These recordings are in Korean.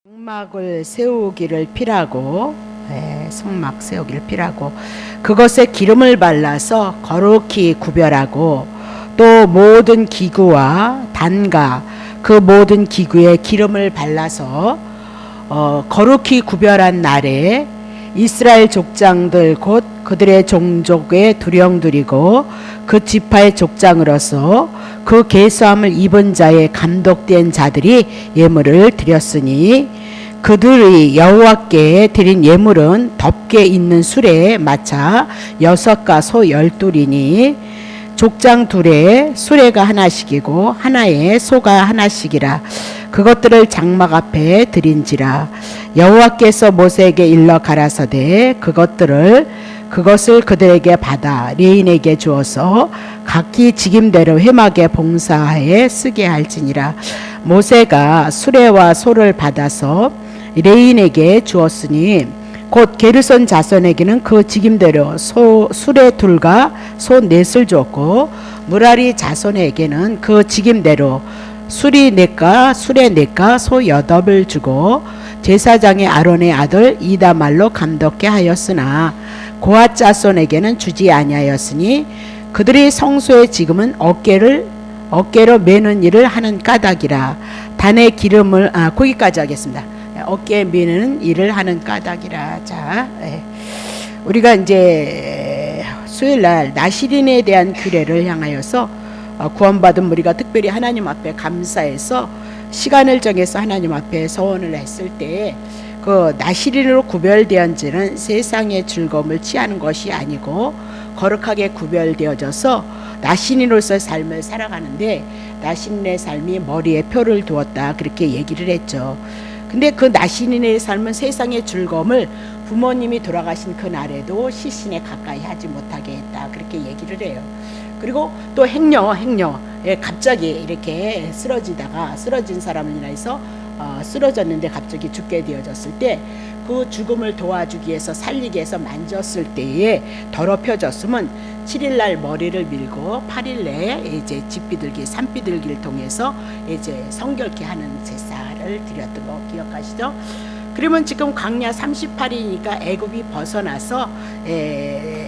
성막을 세우기를 피라고, 성막 세우기를 피라고, 그것에 기름을 발라서 거룩히 구별하고, 또 모든 기구와 단가 그 모든 기구에 기름을 발라서 거룩히 구별한 날에 이스라엘 족장들 곧 그들의 종족의 두령들이고 그 지파의 족장으로서 그 계수함을 입은 자의 감독된 자들이 예물을 드렸으니 그들이 여호와께 드린 예물은 덮개 있는 수레에 맞춰 6가 소 12이니 족장 둘에 수레가 하나씩이고 하나에 소가 하나씩이라. 그것들을 장막 앞에 드린지라. 여호와께서 모세에게 일러 가라사대 그것을 그들에게 받아 레인에게 주어서 각기 직임대로 회막에 봉사하에 쓰게 할지니라. 모세가 수레와 소를 받아서 레인에게 주었으니 곧 게르손 자손에게는 그 직임대로 수레 둘과 소 넷을 주었고 무라리 자손에게는 그 직임대로 수리 넷과 수레 넷과 소 8을 주고 제사장의 아론의 아들 이다말로 감독케 하였으나 고앗 자손에게는 주지 아니하였으니 그들이 성소의 지금은 어깨로 매는 일을 하는 까닭이라. 단의 기름을 거기까지 하겠습니다. 어깨에 매는 일을 하는 까닭이라. 자, 우리가 이제 수요일날 나시린에 대한 규례를 향하여서 구원받은 우리가 특별히 하나님 앞에 감사해서 시간을 정해서 하나님 앞에 서원을 했을 때 그 나시린으로 구별되었지는 세상의 즐거움을 취하는 것이 아니고 거룩하게 구별되어져서 나시린으로서의 삶을 살아가는데 나시린의 삶이 머리에 표를 두었다 그렇게 얘기를 했죠. 근데 그 나시린의 삶은 세상의 즐거움을 부모님이 돌아가신 그 날에도 시신에 가까이 하지 못하게 했다 그렇게 얘기를 해요. 그리고 또 행여 갑자기 이렇게 쓰러진 사람을 인해서 쓰러졌는데 갑자기 죽게 되어졌을 때 그 죽음을 도와주기 위해서 살리기 위해서 만졌을 때에 더럽혀졌으면 7일날 머리를 밀고 8일 내에 이제 집비둘기, 산비둘기를 통해서 이제 성결케 하는 제사를 드렸던 거 기억하시죠? 그러면 지금 광야 38일이니까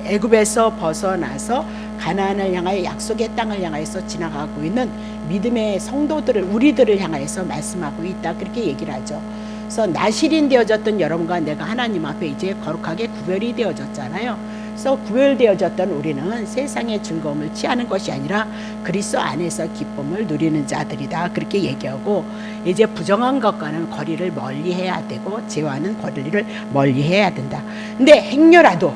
애굽에서 벗어나서 가나안을 향하여 약속의 땅을 향하여서 지나가고 있는 믿음의 성도들을 우리들을 향하여서 말씀하고 있다 그렇게 얘기를 하죠. 그래서 나시린 되어졌던 여러분과 내가 하나님 앞에 이제 거룩하게 구별이 되어졌잖아요. 그래서 구별되어졌던 우리는 세상의 즐거움을 취하는 것이 아니라 그리스도 안에서 기쁨을 누리는 자들이다 그렇게 얘기하고 이제 부정한 것과는 거리를 멀리해야 되고 죄와는 거리를 멀리해야 된다. 근데 행여라도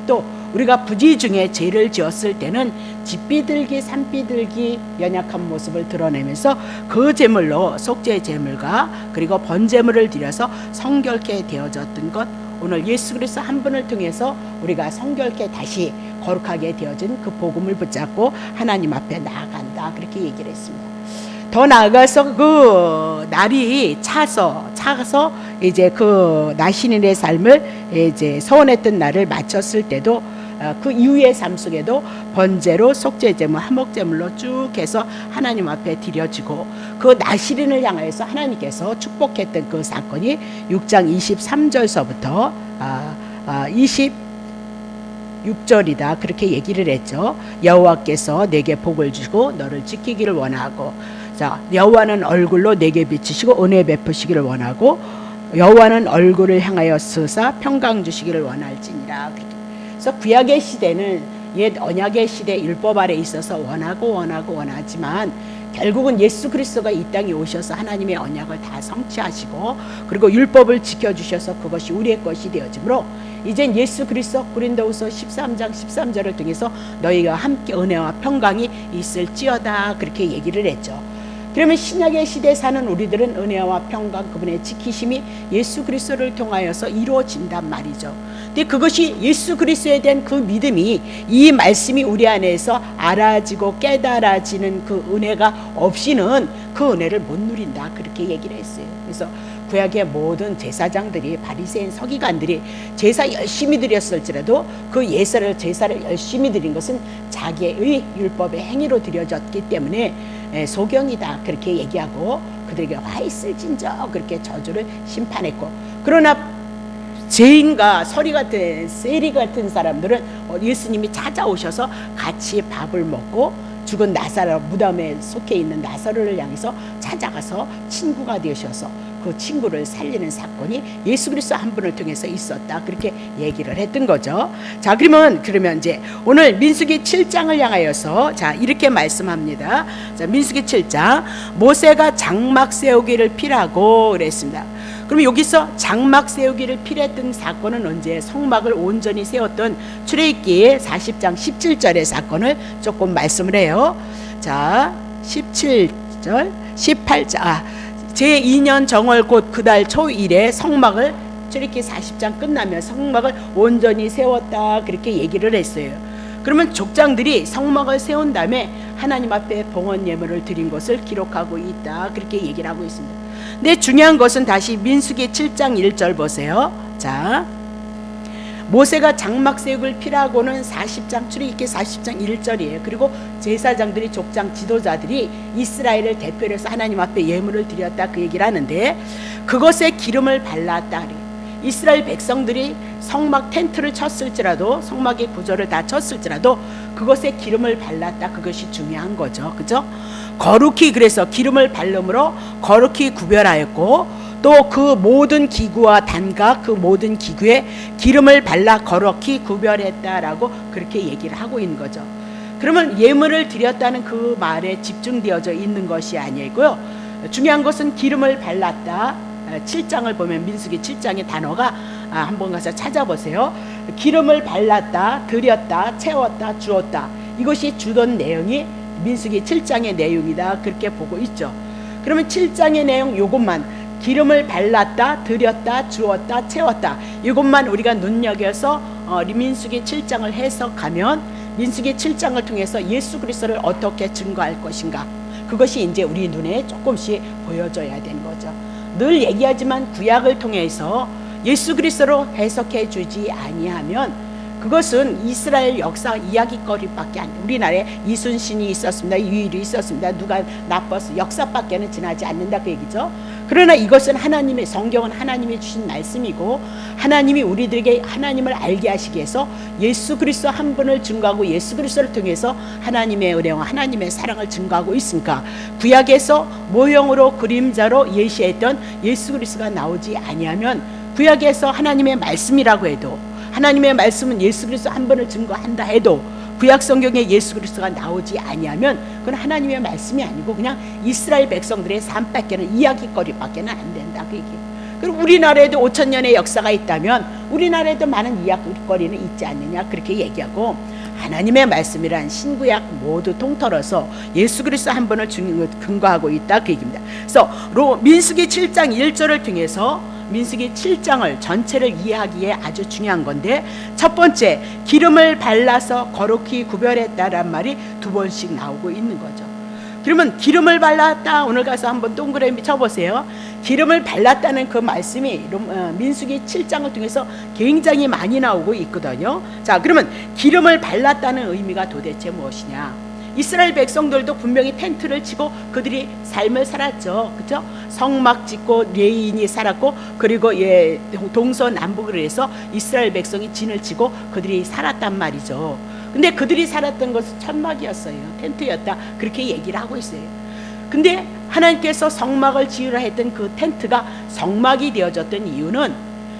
또 우리가 부지 중에 죄를 지었을 때는 집비들기 산비들기 연약한 모습을 드러내면서 그 제물로 속죄 제물과 그리고 번제물을 드려서 성결케 되어졌던 것 오늘 예수 그리스도 한 분을 통해서 우리가 성결케 다시 거룩하게 되어진 그 복음을 붙잡고 하나님 앞에 나아간다 그렇게 얘기를 했습니다. 더 나아가서 그 날이 차서 이제 그 나시린의 삶을 이제 서원했던 날을 마쳤을 때도 그 이후의 삶 속에도 번제로 속죄제물 화목제물로 쭉 해서 하나님 앞에 드려지고 그 나시린을 향하여서 하나님께서 축복했던 그 사건이 6장 23절서부터 26절이다 그렇게 얘기를 했죠. 여호와께서 내게 복을 주시고 너를 지키기를 원하고 자 여호와는 얼굴로 내게 비추시고 은혜 베푸시기를 원하고 여호와는 얼굴을 향하여 쓰사 평강 주시기를 원할지니라. 그래서 구약의 시대는 옛 언약의 시대 율법 아래 있어서 원하지만 결국은 예수 그리스도가 이 땅에 오셔서 하나님의 언약을 다 성취하시고 그리고 율법을 지켜주셔서 그것이 우리의 것이 되어지므로 이젠 예수 그리스도 고린도후서 13장 13절을 통해서 너희가 함께 은혜와 평강이 있을지어다 그렇게 얘기를 했죠. 그러면 신약의 시대에 사는 우리들은 은혜와 평강 그분의 지키심이 예수 그리스도를 통하여서 이루어진단 말이죠. 근데 그것이 예수 그리스도에 대한 그 믿음이 이 말씀이 우리 안에서 알아지고 깨달아지는 그 은혜가 없이는 그 은혜를 못 누린다 그렇게 얘기를 했어요. 그래서 구약의 모든 제사장들이 바리새인 서기관들이 제사 열심히 드렸을지라도 그 제사를 열심히 드린 것은 자기의 율법의 행위로 드려졌기 때문에 소경이다 그렇게 얘기하고 그들에게 와 있을진저 그렇게 저주를 심판했고, 그러나 죄인과 서리 같은 세리 같은 사람들은 예수님이 찾아오셔서 같이 밥을 먹고 죽은 나사로, 무덤에 속해 있는 나사로를 향해서 찾아가서 친구가 되셔서 그 친구를 살리는 사건이 예수 그리스도 한 분을 통해서 있었다, 그렇게 얘기를 했던 거죠. 자, 그러면 이제 오늘 민수기 7장을 향하여서 자 이렇게 말씀합니다. 자, 민수기 7장, 모세가 장막 세우기를 피라고 그랬습니다. 그럼 여기서 장막 세우기를 필했던 사건은 언제? 성막을 온전히 세웠던 출애굽기 40장 17절의 사건을 조금 말씀을 해요. 자, 17절 18절 제2년 정월 곧 그달 초일에 성막을, 출애굽기 40장 끝나면 성막을 온전히 세웠다, 그렇게 얘기를 했어요. 그러면 족장들이 성막을 세운 다음에 하나님 앞에 봉헌 예물을 드린 것을 기록하고 있다, 그렇게 얘기를 하고 있습니다. 근데 중요한 것은 다시 민수기 7장 1절 보세요. 자, 모세가 장막 세우기를 피라고는 40장 출애굽기 40장 1절이에요. 그리고 제사장들이, 족장 지도자들이 이스라엘을 대표로 해서 하나님 앞에 예물을 드렸다, 그 얘기를 하는데, 그것에 기름을 발랐다 그래요. 이스라엘 백성들이 성막 텐트를 쳤을지라도, 성막의 구조를 다 쳤을지라도 그것에 기름을 발랐다, 그것이 중요한 거죠. 그죠? 거룩히, 그래서 기름을 바름으로 거룩히 구별하였고, 또 그 모든 기구와 단과 그 모든 기구에 기름을 발라 거룩히 구별했다라고 그렇게 얘기를 하고 있는 거죠. 그러면 예물을 드렸다는 그 말에 집중되어져 있는 것이 아니고요, 중요한 것은 기름을 발랐다. 7장을 보면 민수기 7장의 단어가 한번 가서 찾아보세요. 기름을 발랐다, 드렸다, 채웠다, 주었다, 이것이 주던 내용이 민수기 7장의 내용이다, 그렇게 보고 있죠. 그러면 7장의 내용 요것만, 기름을 발랐다, 드렸다, 주었다, 채웠다, 이것만 우리가 눈여겨서 민수기 7장을 해석하면 민수기 7장을 통해서 예수 그리스도를 어떻게 증거할 것인가, 그것이 이제 우리 눈에 조금씩 보여져야 되는 거죠. 늘 얘기하지만 구약을 통해서 예수 그리스도로 해석해 주지 아니하면 그것은 이스라엘 역사 이야기거리밖에 안 돼요. 우리나라에 이순신이 있었습니다, 유일이 있었습니다, 누가 나빴어, 역사밖에는 지나지 않는다, 그 얘기죠. 그러나 이것은 하나님의, 성경은 하나님이 주신 말씀이고, 하나님이 우리들에게 하나님을 알게 하시기 위해서 예수 그리스도 한 분을 증거하고 예수 그리스도를 통해서 하나님의 은혜와 하나님의 사랑을 증거하고 있으니까 구약에서 모형으로 그림자로 예시했던 예수 그리스도가 나오지 아니하면, 구약에서 하나님의 말씀이라고 해도, 하나님의 말씀은 예수 그리스도 한 분을 증거한다 해도 구약 성경에 예수 그리스도가 나오지 아니하면 그건 하나님의 말씀이 아니고 그냥 이스라엘 백성들의 삶밖에는, 이야기거리밖에는 안 된다, 그 얘기예요. 그리고 우리나라에도 5,000년의 역사가 있다면 우리나라에도 많은 이야기거리는 있지 않느냐, 그렇게 얘기하고, 하나님의 말씀이란 신구약 모두 통틀어서 예수 그리스도 한 분을 근거하고 있다, 그 얘기입니다. 그래서 민수기 7장 1절을 통해서 민수기 7장을 전체를 이해하기에 아주 중요한 건데, 첫 번째, 기름을 발라서 거룩히 구별했다란 말이 두 번씩 나오고 있는 거죠. 그러면 기름을 발랐다, 오늘 가서 한번 동그라미 쳐보세요. 기름을 발랐다는 그 말씀이 민수기 7장을 통해서 굉장히 많이 나오고 있거든요. 자, 그러면 기름을 발랐다는 의미가 도대체 무엇이냐? 이스라엘 백성들도 분명히 텐트를 치고 그들이 삶을 살았죠. 그렇죠? 성막 짓고 레인이 살았고, 그리고 동서남북을 해서 이스라엘 백성이 진을 치고 그들이 살았단 말이죠. 근데 그들이 살았던 것은 천막이었어요, 텐트였다, 그렇게 얘기를 하고 있어요. 근데 하나님께서 성막을 지으라 했던 그 텐트가 성막이 되어졌던 이유는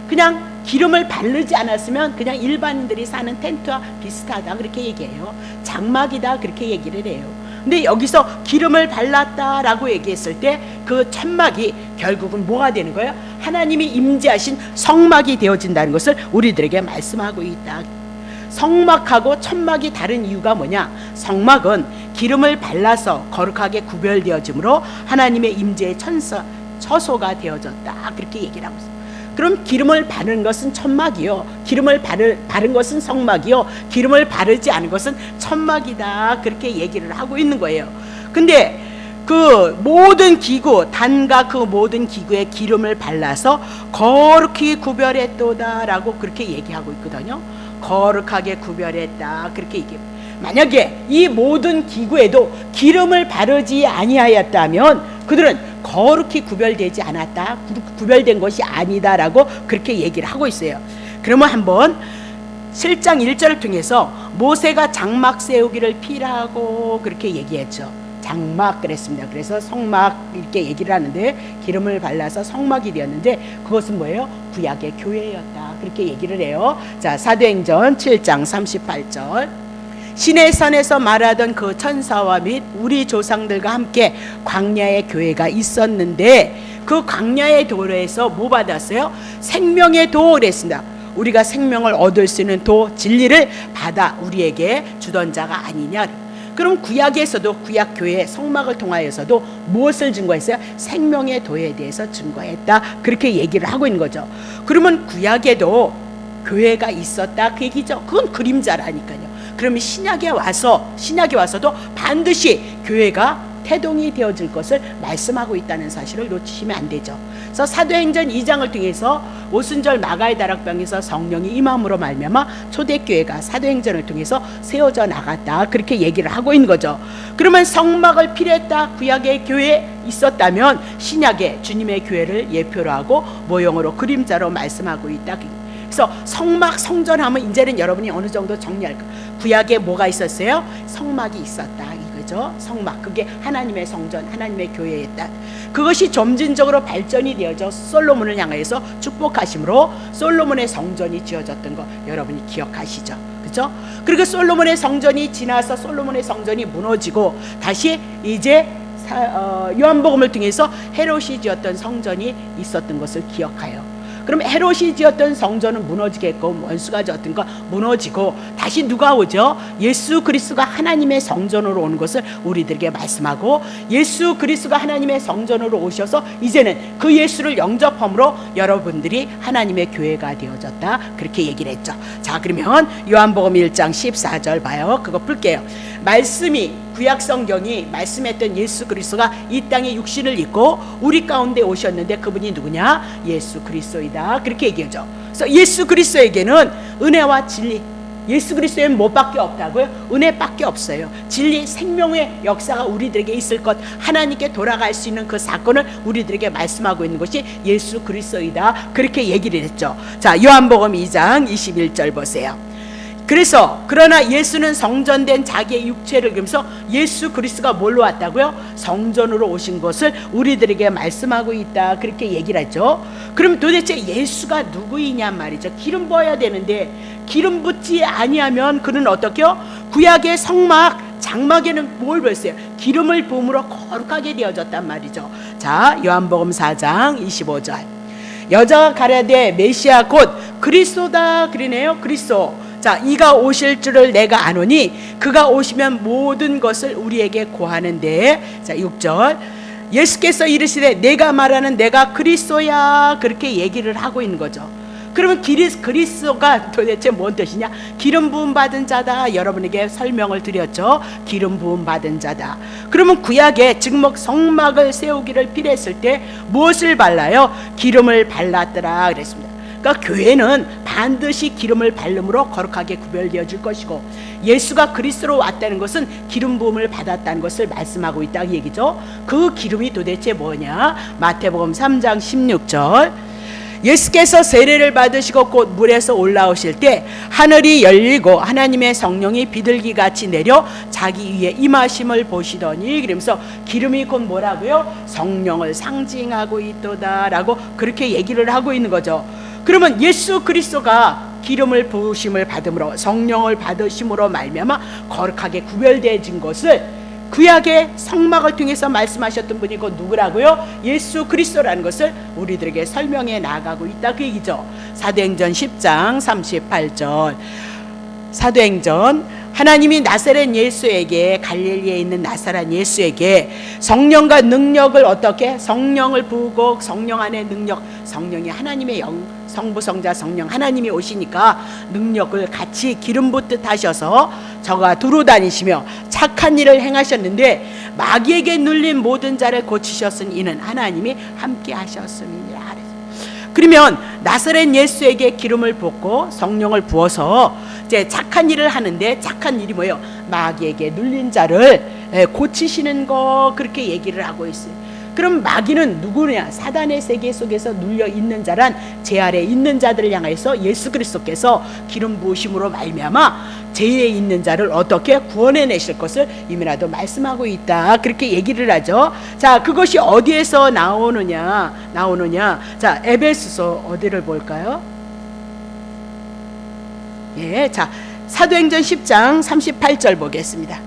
그냥 기름을 바르지 않았으면 그냥 일반인들이 사는 텐트와 비슷하다, 그렇게 얘기해요. 장막이다, 그렇게 얘기를 해요. 근데 여기서 기름을 발랐다라고 얘기했을 때 그 천막이 결국은 뭐가 되는 거예요? 하나님이 임재하신 성막이 되어진다는 것을 우리들에게 말씀하고 있다. 성막하고 천막이 다른 이유가 뭐냐? 성막은 기름을 발라서 거룩하게 구별되어짐으로 하나님의 임재의 처소가 되어졌다, 그렇게 얘기를 하고 있습니다. 그럼 기름을 바른 것은 천막이요, 기름을 바른 것은 성막이요, 기름을 바르지 않은 것은 천막이다, 그렇게 얘기를 하고 있는 거예요. 근데 그 모든 기구, 단과 그 모든 기구에 기름을 발라서 거룩히 구별했도다라고 그렇게 얘기하고 있거든요. 거룩하게 구별했다, 그렇게 얘기해요. 만약에 이 모든 기구에도 기름을 바르지 아니하였다면 그들은 거룩히 구별되지 않았다, 구별된 것이 아니다라고 그렇게 얘기를 하고 있어요. 그러면 한번 7장 1절을 통해서 모세가 장막 세우기를 피라고 그렇게 얘기했죠. 장막 그랬습니다. 그래서 성막 이렇게 얘기를 하는데 기름을 발라서 성막이 되었는데 그것은 뭐예요? 구약의 교회였다, 그렇게 얘기를 해요. 자, 사도행전 7장 38절. 시내산에서 말하던 그 천사와 및 우리 조상들과 함께 광야의 교회가 있었는데 그 광야의 도에서 뭐 받았어요? 생명의 도 그랬습니다. 우리가 생명을 얻을 수 있는 도, 진리를 받아 우리에게 주던 자가 아니냐. 그럼 구약에서도, 구약 교회 성막을 통하여서도 무엇을 증거했어요? 생명의 도에 대해서 증거했다, 그렇게 얘기를 하고 있는 거죠. 그러면 구약에도 교회가 있었다 그 얘기죠. 그건 그림자라니까요. 그러면 신약에 와서도 반드시 교회가 태동이 되어질 것을 말씀하고 있다는 사실을 놓치시면 안 되죠. 그래서 사도행전 2장을 통해서 오순절 마가의 다락방에서 성령이 임함으로 말미암아 초대교회가 사도행전을 통해서 세워져 나갔다, 그렇게 얘기를 하고 있는 거죠. 그러면 성막을 필요했다, 구약의 교회에 있었다면 신약의 주님의 교회를 예표로 하고 모형으로 그림자로 말씀하고 있다. 그래서 성막, 성전 하면 이제는 여러분이 어느 정도 정리할 거예요. 구약에 뭐가 있었어요? 성막이 있었다 이거죠. 성막, 그게 하나님의 성전, 하나님의 교회였다. 그것이 점진적으로 발전이 되어져 솔로몬을 향해서 축복하심으로 솔로몬의 성전이 지어졌던 거 여러분이 기억하시죠? 그렇죠? 그리고 솔로몬의 성전이 지나서 솔로몬의 성전이 무너지고 다시 이제 요한복음을 통해서 헤롯이 지었던 성전이 있었던 것을 기억해요. 그럼 헤롯이 지었던 성전은 무너지겠고 원수가 지었던 거 무너지고 다시 누가 오죠? 예수 그리스도가 하나님의 성전으로 오는 것을 우리들에게 말씀하고 예수 그리스도가 하나님의 성전으로 오셔서 이제는 그 예수를 영접함으로 여러분들이 하나님의 교회가 되어졌다, 그렇게 얘기를 했죠. 자, 그러면 요한복음 1장 14절 봐요. 그거 풀게요. 말씀이, 구약 성경이 말씀했던 예수 그리스도가 이 땅에 육신을 입고 우리 가운데 오셨는데 그분이 누구냐? 예수 그리스도이다, 그렇게 얘기하죠. 그래서 예수 그리스도에게는 은혜와 진리, 예수 그리스도에는 뭐밖에 없다고요? 은혜밖에 없어요. 진리, 생명의 역사가 우리들에게 있을 것, 하나님께 돌아갈 수 있는 그 사건을 우리들에게 말씀하고 있는 것이 예수 그리스도이다, 그렇게 얘기를 했죠. 자, 요한복음 2장 21절 보세요. 그래서 그러나 예수는 성전된 자기의 육체를 그러면서 예수 그리스도가 뭘로 왔다고요? 성전으로 오신 것을 우리들에게 말씀하고 있다, 그렇게 얘기를 하죠. 그럼 도대체 예수가 누구이냐 말이죠. 기름 부어야 되는데 기름 붓지 아니하면 그는 어떻게요? 구약의 성막, 장막에는 뭘 보였어요? 기름을 부음으로 거룩하게 되어졌단 말이죠. 자, 요한복음 4장 25절. 여자가 가라되 메시아 곧 그리스도다 그러네요. 그리스도. 자, 이가 오실 줄을 내가 아노니 그가 오시면 모든 것을 우리에게 고하는데, 자 6절. 예수께서 이르시되 내가 말하는 내가 그리스도야, 그렇게 얘기를 하고 있는 거죠. 그러면 그리스도가 도대체 뭔 뜻이냐? 기름 부음 받은 자다, 여러분에게 설명을 드렸죠. 기름 부음 받은 자다. 그러면 구약에 증목 성막을 세우기를 필요했을 때 무엇을 발라요? 기름을 발랐더라 그랬습니다. 그러니까 교회는 반드시 기름을 바름으로 거룩하게 구별되어질 것이고 예수가 그리스도로 왔다는 것은 기름 부음을 받았다는 것을 말씀하고 있다 이 얘기죠. 그 기름이 도대체 뭐냐? 마태복음 3장 16절. 예수께서 세례를 받으시고 곧 물에서 올라오실 때 하늘이 열리고 하나님의 성령이 비둘기같이 내려 자기 위에 임하심을 보시더니, 그러면서 기름이 곧 뭐라고요? 성령을 상징하고 있도다 라고 그렇게 얘기를 하고 있는 거죠. 그러면 예수 그리스도가 기름을 부으심을 받음으로 성령을 받으심으로 말미암아 거룩하게 구별되어진 것을 구약의 성막을 통해서 말씀하셨던 분이 곧 누구라고요? 예수 그리스도라는 것을 우리들에게 설명해 나가고 있다 그 얘기죠. 사도행전 10장 38절. 사도행전, 하나님이 나사렛 예수에게, 갈릴리에 있는 나사렛 예수에게 성령과 능력을 어떻게? 성령을 부으고 성령 안에 능력, 성령이 하나님의 영, 성부 성자 성령 하나님이 오시니까 능력을 같이 기름 붓듯 하셔서 저가 두루 다니시며 착한 일을 행하셨는데 마귀에게 눌린 모든 자를 고치셨으니 이는 하나님이 함께 하셨음이니라. 그러면 나사렛 예수에게 기름을 붓고 성령을 부어서 이제 착한 일을 하는데, 착한 일이 뭐예요? 마귀에게 눌린 자를 고치시는 거, 그렇게 얘기를 하고 있어요. 그럼 마귀는 누구냐? 사단의 세계 속에서 눌려 있는 자란 제 아래 있는 자들을 향해서 예수 그리스도께서 기름 부으심으로 말미암아 죄에 있는 자를 어떻게 구원해 내실 것을 이미라도 말씀하고 있다. 그렇게 얘기를 하죠. 자, 그것이 어디에서 나오느냐? 자, 에베소서 어디를 볼까요? 예, 자, 사도행전 10장 38절 보겠습니다.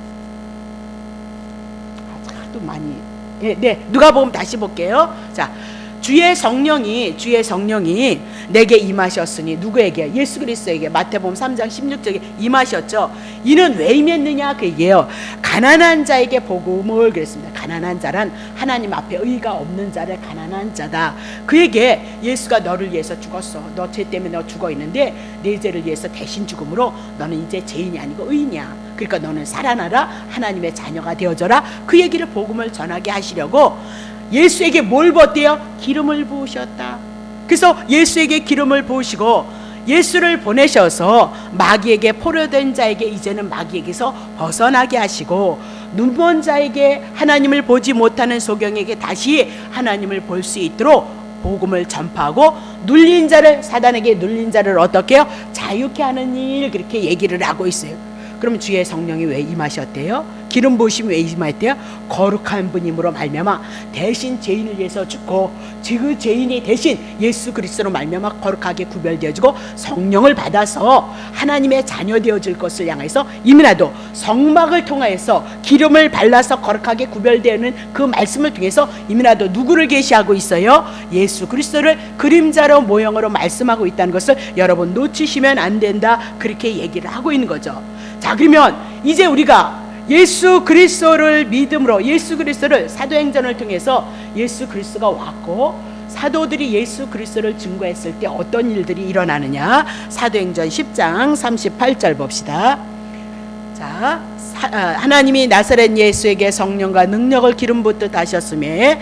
하도 많이. 네, 누가복음 다시 볼게요. 자, 주의 성령이 내게 임하셨으니 누구에게? 예수 그리스도에게. 마태복음 3장 16절에 임하셨죠. 이는 왜 임했느냐 그 얘기예요. 가난한 자에게 복음을 그랬습니다. 가난한 자란 하나님 앞에 의가 없는 자를 가난한 자다. 그에게 예수가 너를 위해서 죽었어. 너 죄 때문에 너 죽어 있는데 내 죄를 위해서 대신 죽음으로 너는 이제 죄인이 아니고 의인이야. 그러니까 너는 살아나라. 하나님의 자녀가 되어져라. 그 얘기를 복음을 전하게 하시려고 예수에게 뭘 부었대요? 기름을 부으셨다. 그래서 예수에게 기름을 부으시고 예수를 보내셔서 마귀에게 포로된 자에게 이제는 마귀에게서 벗어나게 하시고 눈먼 자에게 하나님을 보지 못하는 소경에게 다시 하나님을 볼 수 있도록 복음을 전파하고 눌린 자를, 사단에게 눌린 자를 어떻게 해요? 자유케 하는 일, 그렇게 얘기를 하고 있어요. 그럼 주의 성령이 왜 임하셨대요? 기름 부으심이 왜 임하였대요? 거룩한 분임으로 말미암아 대신 죄인을 위해서 죽고 그 죄인이 대신 예수 그리스도로 말미암아 거룩하게 구별되어지고 성령을 받아서 하나님의 자녀 되어질 것을 향해서 이미라도 성막을 통하여서 기름을 발라서 거룩하게 구별되는 그 말씀을 통해서 이미라도 누구를 계시하고 있어요? 예수 그리스도를 그림자로 모형으로 말씀하고 있다는 것을 여러분 놓치시면 안 된다. 그렇게 얘기를 하고 있는 거죠. 자, 그러면 이제 우리가 예수 그리스도를 믿음으로 예수 그리스도를 사도행전을 통해서 예수 그리스도가 왔고 사도들이 예수 그리스도를 증거했을 때 어떤 일들이 일어나느냐? 사도행전 10장 38절 봅시다. 자, 하나님이 나사렛 예수에게 성령과 능력을 기름 붓듯 하셨음에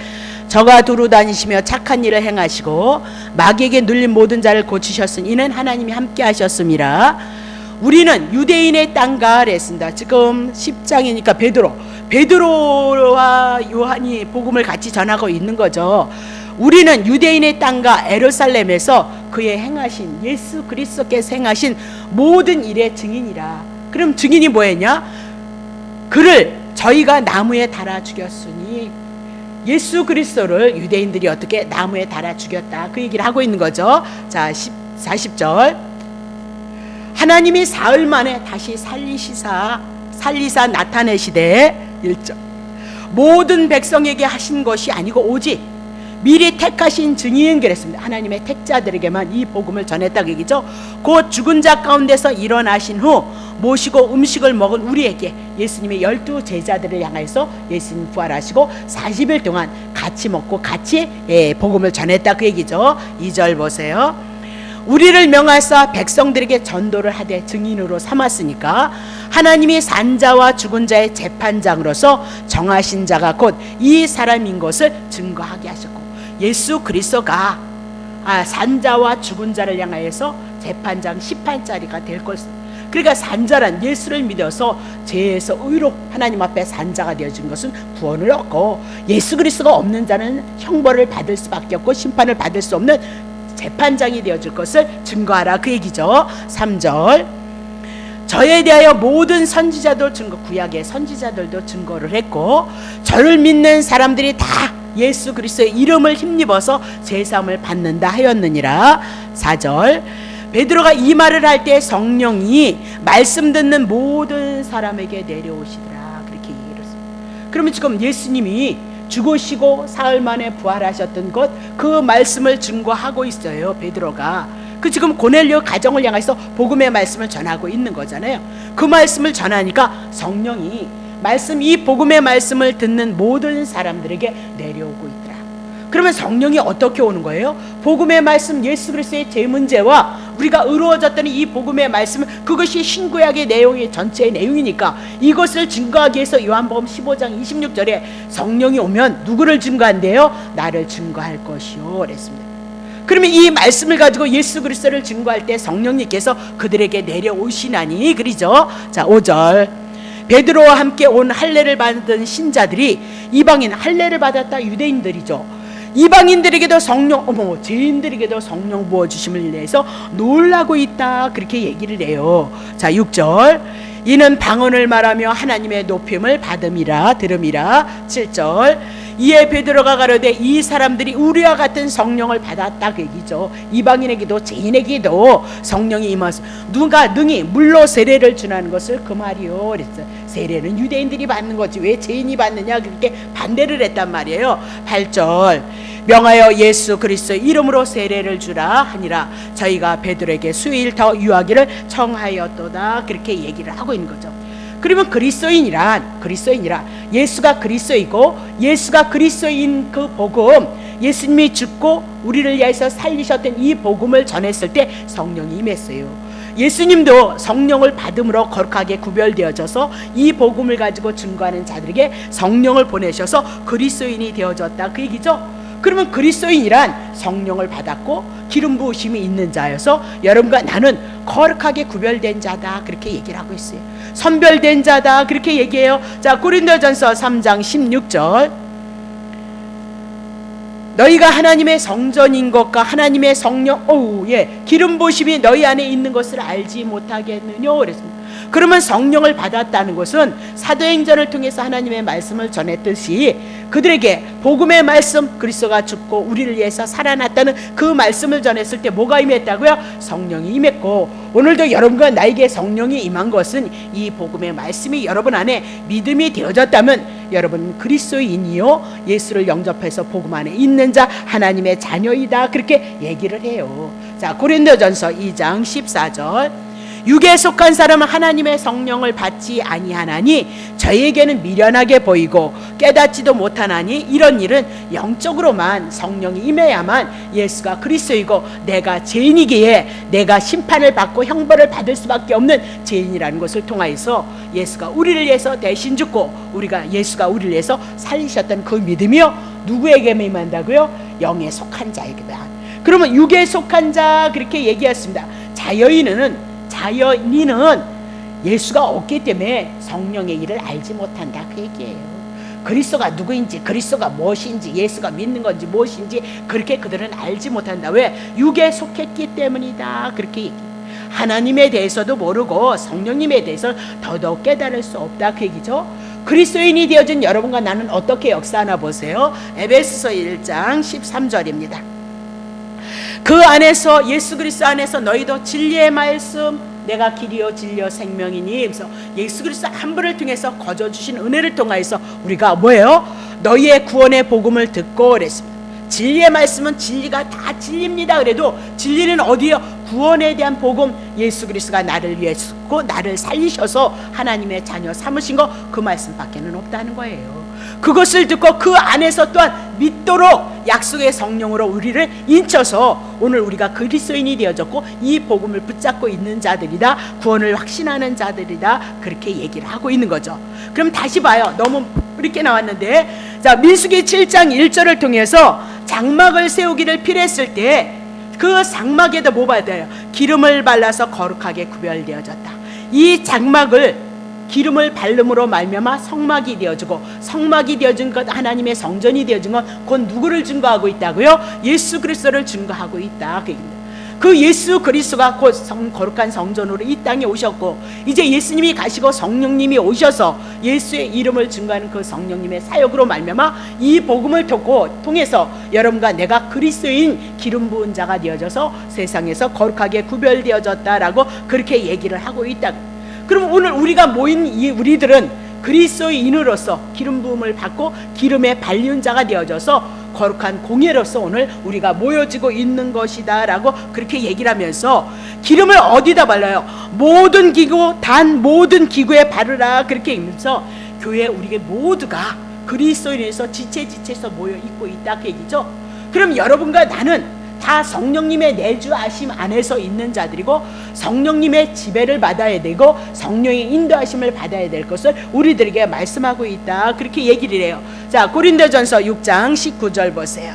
저가 두루 다니시며 착한 일을 행하시고 마귀에게 눌린 모든 자를 고치셨으니 이는 하나님이 함께 하셨음이라. 우리는 유대인의 땅가 그랬습니다. 지금 10장이니까 베드로와 요한이 복음을 같이 전하고 있는 거죠. 우리는 유대인의 땅과 예루살렘에서 그의 행하신 예수 그리스도께서 행하신 모든 일의 증인이라. 그럼 증인이 뭐였냐? 그를 저희가 나무에 달아 죽였으니 예수 그리스도를 유대인들이 어떻게 나무에 달아 죽였다. 그 얘기를 하고 있는 거죠. 자, 40절. 하나님이 사흘 만에 다시 살리사 나타내시되 1절. 모든 백성에게 하신 것이 아니고 오직 미리 택하신 증인 그랬습니다. 하나님의 택자들에게만 이 복음을 전했다 그 얘기죠. 곧 죽은 자 가운데서 일어나신 후 모시고 음식을 먹은 우리에게 예수님의 12 제자들을 향해서 예수님 부활하시고 40일 동안 같이 먹고 같이 복음을 전했다 그 얘기죠. 2절 보세요. 우리를 명하사 백성들에게 전도를 하되 증인으로 삼았으니까 하나님이 산자와 죽은 자의 재판장으로서 정하신 자가 곧 이 사람인 것을 증거하게 하셨고 예수 그리스도가 산자와 죽은 자를 향하여서 재판장 심판자리가 될 것을. 그러니까 산자란 예수를 믿어서 죄에서 의로 하나님 앞에 산자가 되어진 것은 구원을 얻고 예수 그리스도가 없는 자는 형벌을 받을 수밖에 없고 심판을 받을 수 없는 재판장이 되어줄 것을 증거하라 그 얘기죠. 3절. 저에 대하여 모든 선지자도 증거, 구약의 선지자들도 증거를 했고 저를 믿는 사람들이 다 예수 그리스도의 이름을 힘입어서 제사함을 받는다 하였느니라. 4절. 베드로가 이 말을 할 때 성령이 말씀 듣는 모든 사람에게 내려오시더라. 그렇게 얘기를 했습니다. 그러면 지금 예수님이 죽으시고 사흘 만에 부활하셨던 것, 그 말씀을 증거하고 있어요. 베드로가 그 지금 고넬료 가정을 향해서 복음의 말씀을 전하고 있는 거잖아요. 그 말씀을 전하니까 성령이 이 복음의 말씀을 듣는 모든 사람들에게 내려오고 있더라. 그러면 성령이 어떻게 오는 거예요? 복음의 말씀, 예수 그리스도의 제 문제와 우리가 의로워졌더니 이 복음의 말씀은 그것이 신구약의 내용이 전체의 내용이니까 이것을 증거하기 위해서 요한복음 15장 26절에 성령이 오면 누구를 증거한대요? 나를 증거할 것이요 그랬습니다. 그러면 이 말씀을 가지고 예수 그리스도를 증거할 때 성령님께서 그들에게 내려오시나니 그러죠. 자, 5절. 베드로와 함께 온 할례를 받은 신자들이 이방인, 할례를 받았다 유대인들이죠. 이방인들에게도 성령, 죄인들에게도 성령 부어주심을 인해서 놀라고 있다, 그렇게 얘기를 해요. 자, 6절, 이는 방언을 말하며 하나님의 높임을 들음이라. 7절, 이에 베드로가 가로되 이 사람들이 우리와 같은 성령을 받았다, 그 얘기죠. 이방인에게도 죄인에게도 성령이 임하서 누가 능히 물로 세례를 주라는 것을 그 말이요 그랬어요. 세례는 유대인들이 받는 거지 왜 죄인이 받느냐, 그렇게 반대를 했단 말이에요. 8절, 명하여 예수 그리스도의 이름으로 세례를 주라 하니라. 저희가 베드로에게 수일 더 유하기를 청하였도다, 그렇게 얘기를 하고 있는 거죠. 그러면 그리스도인이란 예수가 그리스도이고, 예수가 그리스도인 그 복음, 예수님이 죽고 우리를 위해서 살리셨던 이 복음을 전했을 때 성령이 임했어요. 예수님도 성령을 받음으로 거룩하게 구별되어져서 이 복음을 가지고 증거하는 자들에게 성령을 보내셔서 그리스도인이 되어졌다, 그 얘기죠. 그러면 그리스도인이란 성령을 받았고 기름 부으심이 있는 자여서 여러분과 나는 거룩하게 구별된 자다, 그렇게 얘기를 하고 있어요. 선별된 자다, 그렇게 얘기해요. 자, 고린도전서 3장 16절, 너희가 하나님의 성전인 것과 하나님의 성령, 기름 부으심이 너희 안에 있는 것을 알지 못하겠느냐 그랬습니다. 그러면 성령을 받았다는 것은 사도행전을 통해서 하나님의 말씀을 전했듯이 그들에게 복음의 말씀, 그리스도가 죽고 우리를 위해서 살아났다는 그 말씀을 전했을 때 뭐가 임했다고요? 성령이 임했고, 오늘도 여러분과 나에게 성령이 임한 것은 이 복음의 말씀이 여러분 안에 믿음이 되어졌다면 여러분 그리스도인이요 예수를 영접해서 복음 안에 있는 자, 하나님의 자녀이다, 그렇게 얘기를 해요. 자, 고린도전서 2장 14절, 육에 속한 사람은 하나님의 성령을 받지 아니하나니 저에게는 미련하게 보이고 깨닫지도 못하나니 이런 일은 영적으로만 성령이 임해야만 예수가 그리스도이고 내가 죄인이기에 내가 심판을 받고 형벌을 받을 수밖에 없는 죄인이라는 것을 통하여서 예수가 우리를 위해서 대신 죽고 예수가 우리를 위해서 살리셨던 그 믿음이요 누구에게 임한다고요? 영에 속한 자에게만. 그러면 육에 속한 자, 그렇게 얘기했습니다. 자연인은 예수가 없기 때문에 성령의 일을 알지 못한다, 그 얘기예요. 그리스도가 누구인지, 그리스도가 무엇인지, 예수가 믿는 건지 무엇인지 그렇게 그들은 알지 못한다. 왜? 육에 속했기 때문이다, 그렇게 얘기해요. 하나님에 대해서도 모르고 성령님에 대해서 더더욱 깨달을 수 없다, 그 얘기죠. 그리스도인이 되어진 여러분과 나는 어떻게 역사하나 보세요. 에베소서 1장 13절입니다. 그 안에서, 예수 그리스도 안에서 너희도 진리의 말씀, 내가 길이요 진리요 생명이니, 그래서 예수 그리스도 한 분을 통해서 거저 주신 은혜를 통하여서 우리가 뭐예요? 너희의 구원의 복음을 듣고 그랬습니다. 진리의 말씀은 진리가 다 진리입니다. 그래도 진리는 어디요? 구원에 대한 복음, 예수 그리스도가 나를 위해 죽고 나를 살리셔서 하나님의 자녀 삼으신 거, 그 말씀밖에는 없다는 거예요. 그것을 듣고 그 안에서 또한 믿도록 약속의 성령으로 우리를 인쳐서 오늘 우리가 그리스도인이 되어졌고 이 복음을 붙잡고 있는 자들이다, 구원을 확신하는 자들이다, 그렇게 얘기를 하고 있는 거죠. 그럼 다시 봐요. 너무 이렇게 나왔는데, 자, 민수기 7장 1절을 통해서 장막을 세우기를 필요했을 때 그 장막에도 뭐 받아요? 기름을 발라서 거룩하게 구별되어졌다. 이 장막을 기름을 바름으로 말미암아 성막이 되어지고, 성막이 되어진 것, 하나님의 성전이 되어진 것, 곧 누구를 증거하고 있다고요? 예수 그리스도를 증거하고 있다, 그 얘기입니다. 그 예수 그리스도가 곧 거룩한 성전으로 이 땅에 오셨고, 이제 예수님이 가시고 성령님이 오셔서 예수의 이름을 증거하는 그 성령님의 사역으로 말미암아 이 복음을 통해서 여러분과 내가 그리스도인 기름 부은 자가 되어져서 세상에서 거룩하게 구별되어졌다라고 그렇게 얘기를 하고 있다. 그럼 오늘 우리가 모인 이 우리들은 그리스도인으로서 기름 부음을 받고 기름에 발린 자가 되어져서 거룩한 공예로서 오늘 우리가 모여지고 있는 것이다 라고 그렇게 얘기를 하면서, 기름을 어디다 발라요? 모든 기구, 단 모든 기구에 바르라, 그렇게 얘기하면서 교회 우리가 모두가 그리스도인에서 지체에서 모여 있고 있다, 그 얘기죠. 그럼 여러분과 나는 다 성령님의 내주하심 안에서 있는 자들이고 성령님의 지배를 받아야 되고 성령의 인도하심을 받아야 될 것을 우리들에게 말씀하고 있다, 그렇게 얘기를 해요. 자, 고린도전서 6장 19절 보세요.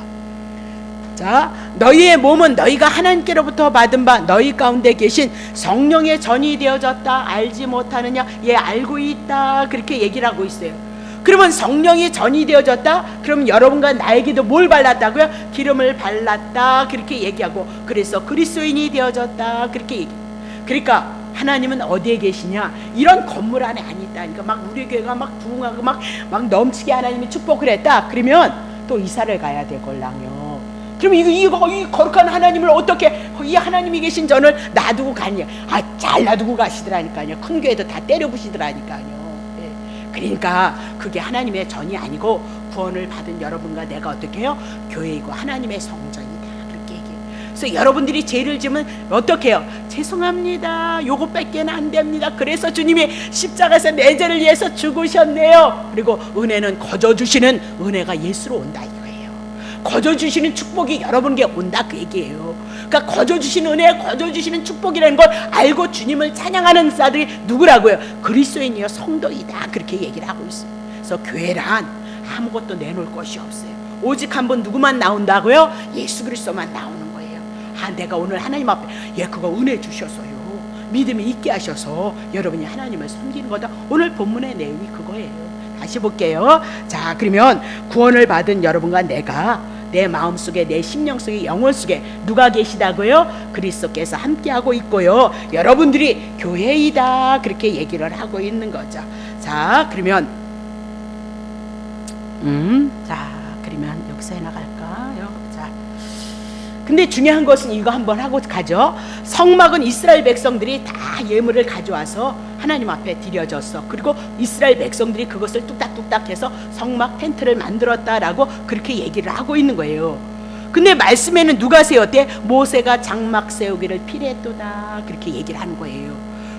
자, 너희의 몸은 너희가 하나님께로부터 받은 바 너희 가운데 계신 성령의 전이 되어졌다. 알지 못하느냐? 예, 알고 있다. 그렇게 얘기를 하고 있어요. 그러면 성령이 전이 되어졌다? 그럼 여러분과 나에게도 뭘 발랐다고요? 기름을 발랐다. 그렇게 얘기하고, 그래서 그리스도인이 되어졌다. 그렇게 얘기. 그러니까 하나님은 어디에 계시냐? 이런 건물 안에 안 있다니까. 막 우리 교회가 막 부흥하고 막 넘치게 하나님이 축복을 했다. 그러면 또 이사를 가야 될 걸랑요. 그럼 이 거룩한 하나님을 어떻게, 이 하나님이 계신 전을 놔두고 가냐? 잘 놔두고 가시더라니까요. 큰 교회도 다 때려 부시더라니까요. 그러니까 그게 하나님의 전이 아니고 구원을 받은 여러분과 내가 어떻게 해요? 교회이고 하나님의 성전이다. 그렇게 얘기해요. 그래서 여러분들이 죄를 지으면 어떻게 해요? 죄송합니다. 요거 뺏기는 안 됩니다. 그래서 주님이 십자가에서 내 죄를 위해서 죽으셨네요. 그리고 은혜는 거저 주시는 은혜가 예수로 온다 이거예요. 거저 주시는 축복이 여러분에게 온다 그 얘기예요. 그러니까 거저 주시는 은혜, 거저 주시는 축복이라는 걸 알고 주님을 찬양하는 자들이 누구라고요? 그리스도인이요 성도이다. 그렇게 얘기를 하고 있어요. 그래서 교회란 아무것도 내놓을 것이 없어요. 오직 한 분 누구만 나온다고요? 예수 그리스도만 나오는 거예요. 내가 오늘 하나님 앞에 그거 은혜 주셔서요, 믿음이 있게 하셔서 여러분이 하나님을 섬기는 거다. 오늘 본문의 내용이 그거예요. 다시 볼게요. 자, 그러면 구원을 받은 여러분과 내가 내 마음속에, 내 심령 속에, 영혼 속에 누가 계시다고요? 그리스도께서 함께하고 있고요, 여러분들이 교회이다. 그렇게 얘기를 하고 있는 거죠. 자, 그러면 그러면 여기서 해나갈까요? 자, 근데 중요한 것은 이거 한번 하고 가죠. 성막은 이스라엘 백성들이 다 예물을 가져와서 하나님 앞에 드려졌어. 그리고 이스라엘 백성들이 그것을 뚝딱뚝딱 해서 성막 텐트를 만들었다라고 그렇게 얘기를 하고 있는 거예요. 근데 말씀에는 누가 세웠대? 모세가 장막 세우기를 필요했도다. 그렇게 얘기를 하는 거예요.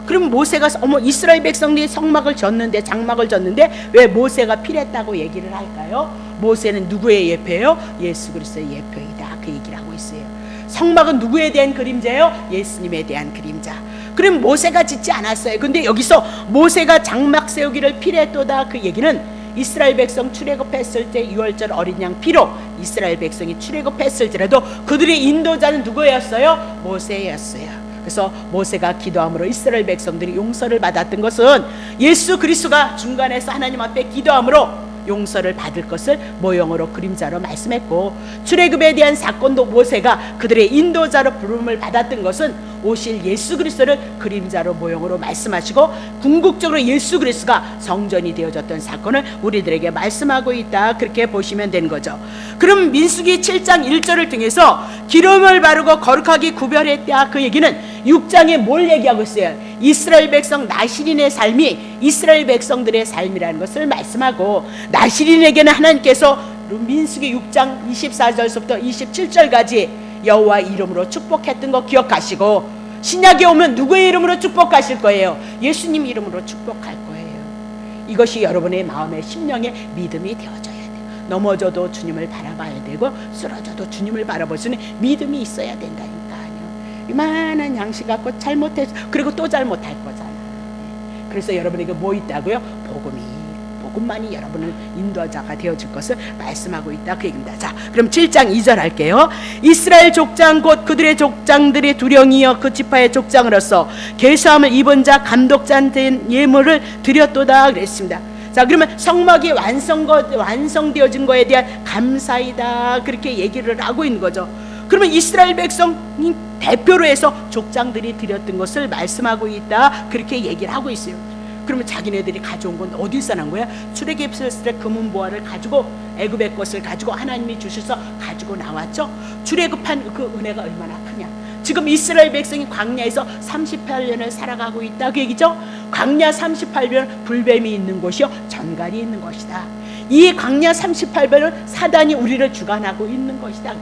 그럼 모세가 이스라엘 백성들이 성막을 졌는데, 장막을 졌는데 왜 모세가 필요했다고 얘기를 할까요? 모세는 누구의 예표예요? 예수 그리스도의 예표이다. 그 얘기를 하고 있어요. 성막은 누구에 대한 그림자예요? 예수님에 대한 그림자. 그럼 모세가 짓지 않았어요. 근데 여기서 모세가 장막 세우기를 필요했도다. 그 얘기는 이스라엘 백성 출애굽했을 때 6월절 어린 양 피로 이스라엘 백성이 출애굽했을지라도 그들의 인도자는 누구였어요? 모세였어요. 그래서 모세가 기도함으로 이스라엘 백성들이 용서를 받았던 것은 예수 그리스도가 중간에서 하나님 앞에 기도함으로 용서를 받을 것을 모형으로 그림자로 말씀했고, 출애굽에 대한 사건도 모세가 그들의 인도자로 부름을 받았던 것은 오실 예수 그리스도를 그림자로 모형으로 말씀하시고, 궁극적으로 예수 그리스도가 성전이 되어졌던 사건을 우리들에게 말씀하고 있다. 그렇게 보시면 되는 거죠. 그럼 민수기 7장 1절을 통해서 기름을 바르고 거룩하게 구별했다. 그 얘기는 6장에 뭘 얘기하고 있어요? 이스라엘 백성 나시린의 삶이 이스라엘 백성들의 삶이라는 것을 말씀하고, 나시린에게는 하나님께서 민수기 6장 24절부터 27절까지 여호와 이름으로 축복했던 거 기억하시고, 신약에 오면 누구의 이름으로 축복하실 거예요? 예수님 이름으로 축복할 거예요. 이것이 여러분의 마음의 심령의 믿음이 되어져야 돼요. 넘어져도 주님을 바라봐야 되고, 쓰러져도 주님을 바라볼 수 있는 믿음이 있어야 된다니까요. 이만한 양식 갖고 잘못해서 그리고 또 잘못할 거잖아요. 그래서 여러분에게 뭐 있다고요? 복음만이 여러분을 인도자가 되어줄 것을 말씀하고 있다. 그 얘기입니다. 자, 그럼 7장 2절 할게요. 이스라엘 족장 곧 그들의 족장들의 두령이여 그 지파의 족장으로서 계수함을 입은 자 감독자 된 예물을 드렸도다. 그랬습니다. 자, 그러면 성막이 완성되어진 거에 대한 감사이다. 그렇게 얘기를 하고 있는 거죠. 그러면 이스라엘 백성이 대표로 해서 족장들이 드렸던 것을 말씀하고 있다. 그렇게 얘기를 하고 있어요. 그러면 자기네들이 가져온 건 어디서 난 거야? 출애굽했을 때 금은 보화를 가지고 애굽의 것을 가지고 하나님이 주셔서 가지고 나왔죠. 출애굽한 그 은혜가 얼마나 크냐. 지금 이스라엘 백성이 광야에서 38년을 살아가고 있다 그 얘기죠. 광야 38년 불뱀이 있는 곳이요 전갈이 있는 것이다. 이 광야 38년은 사단이 우리를 주관하고 있는 것이다.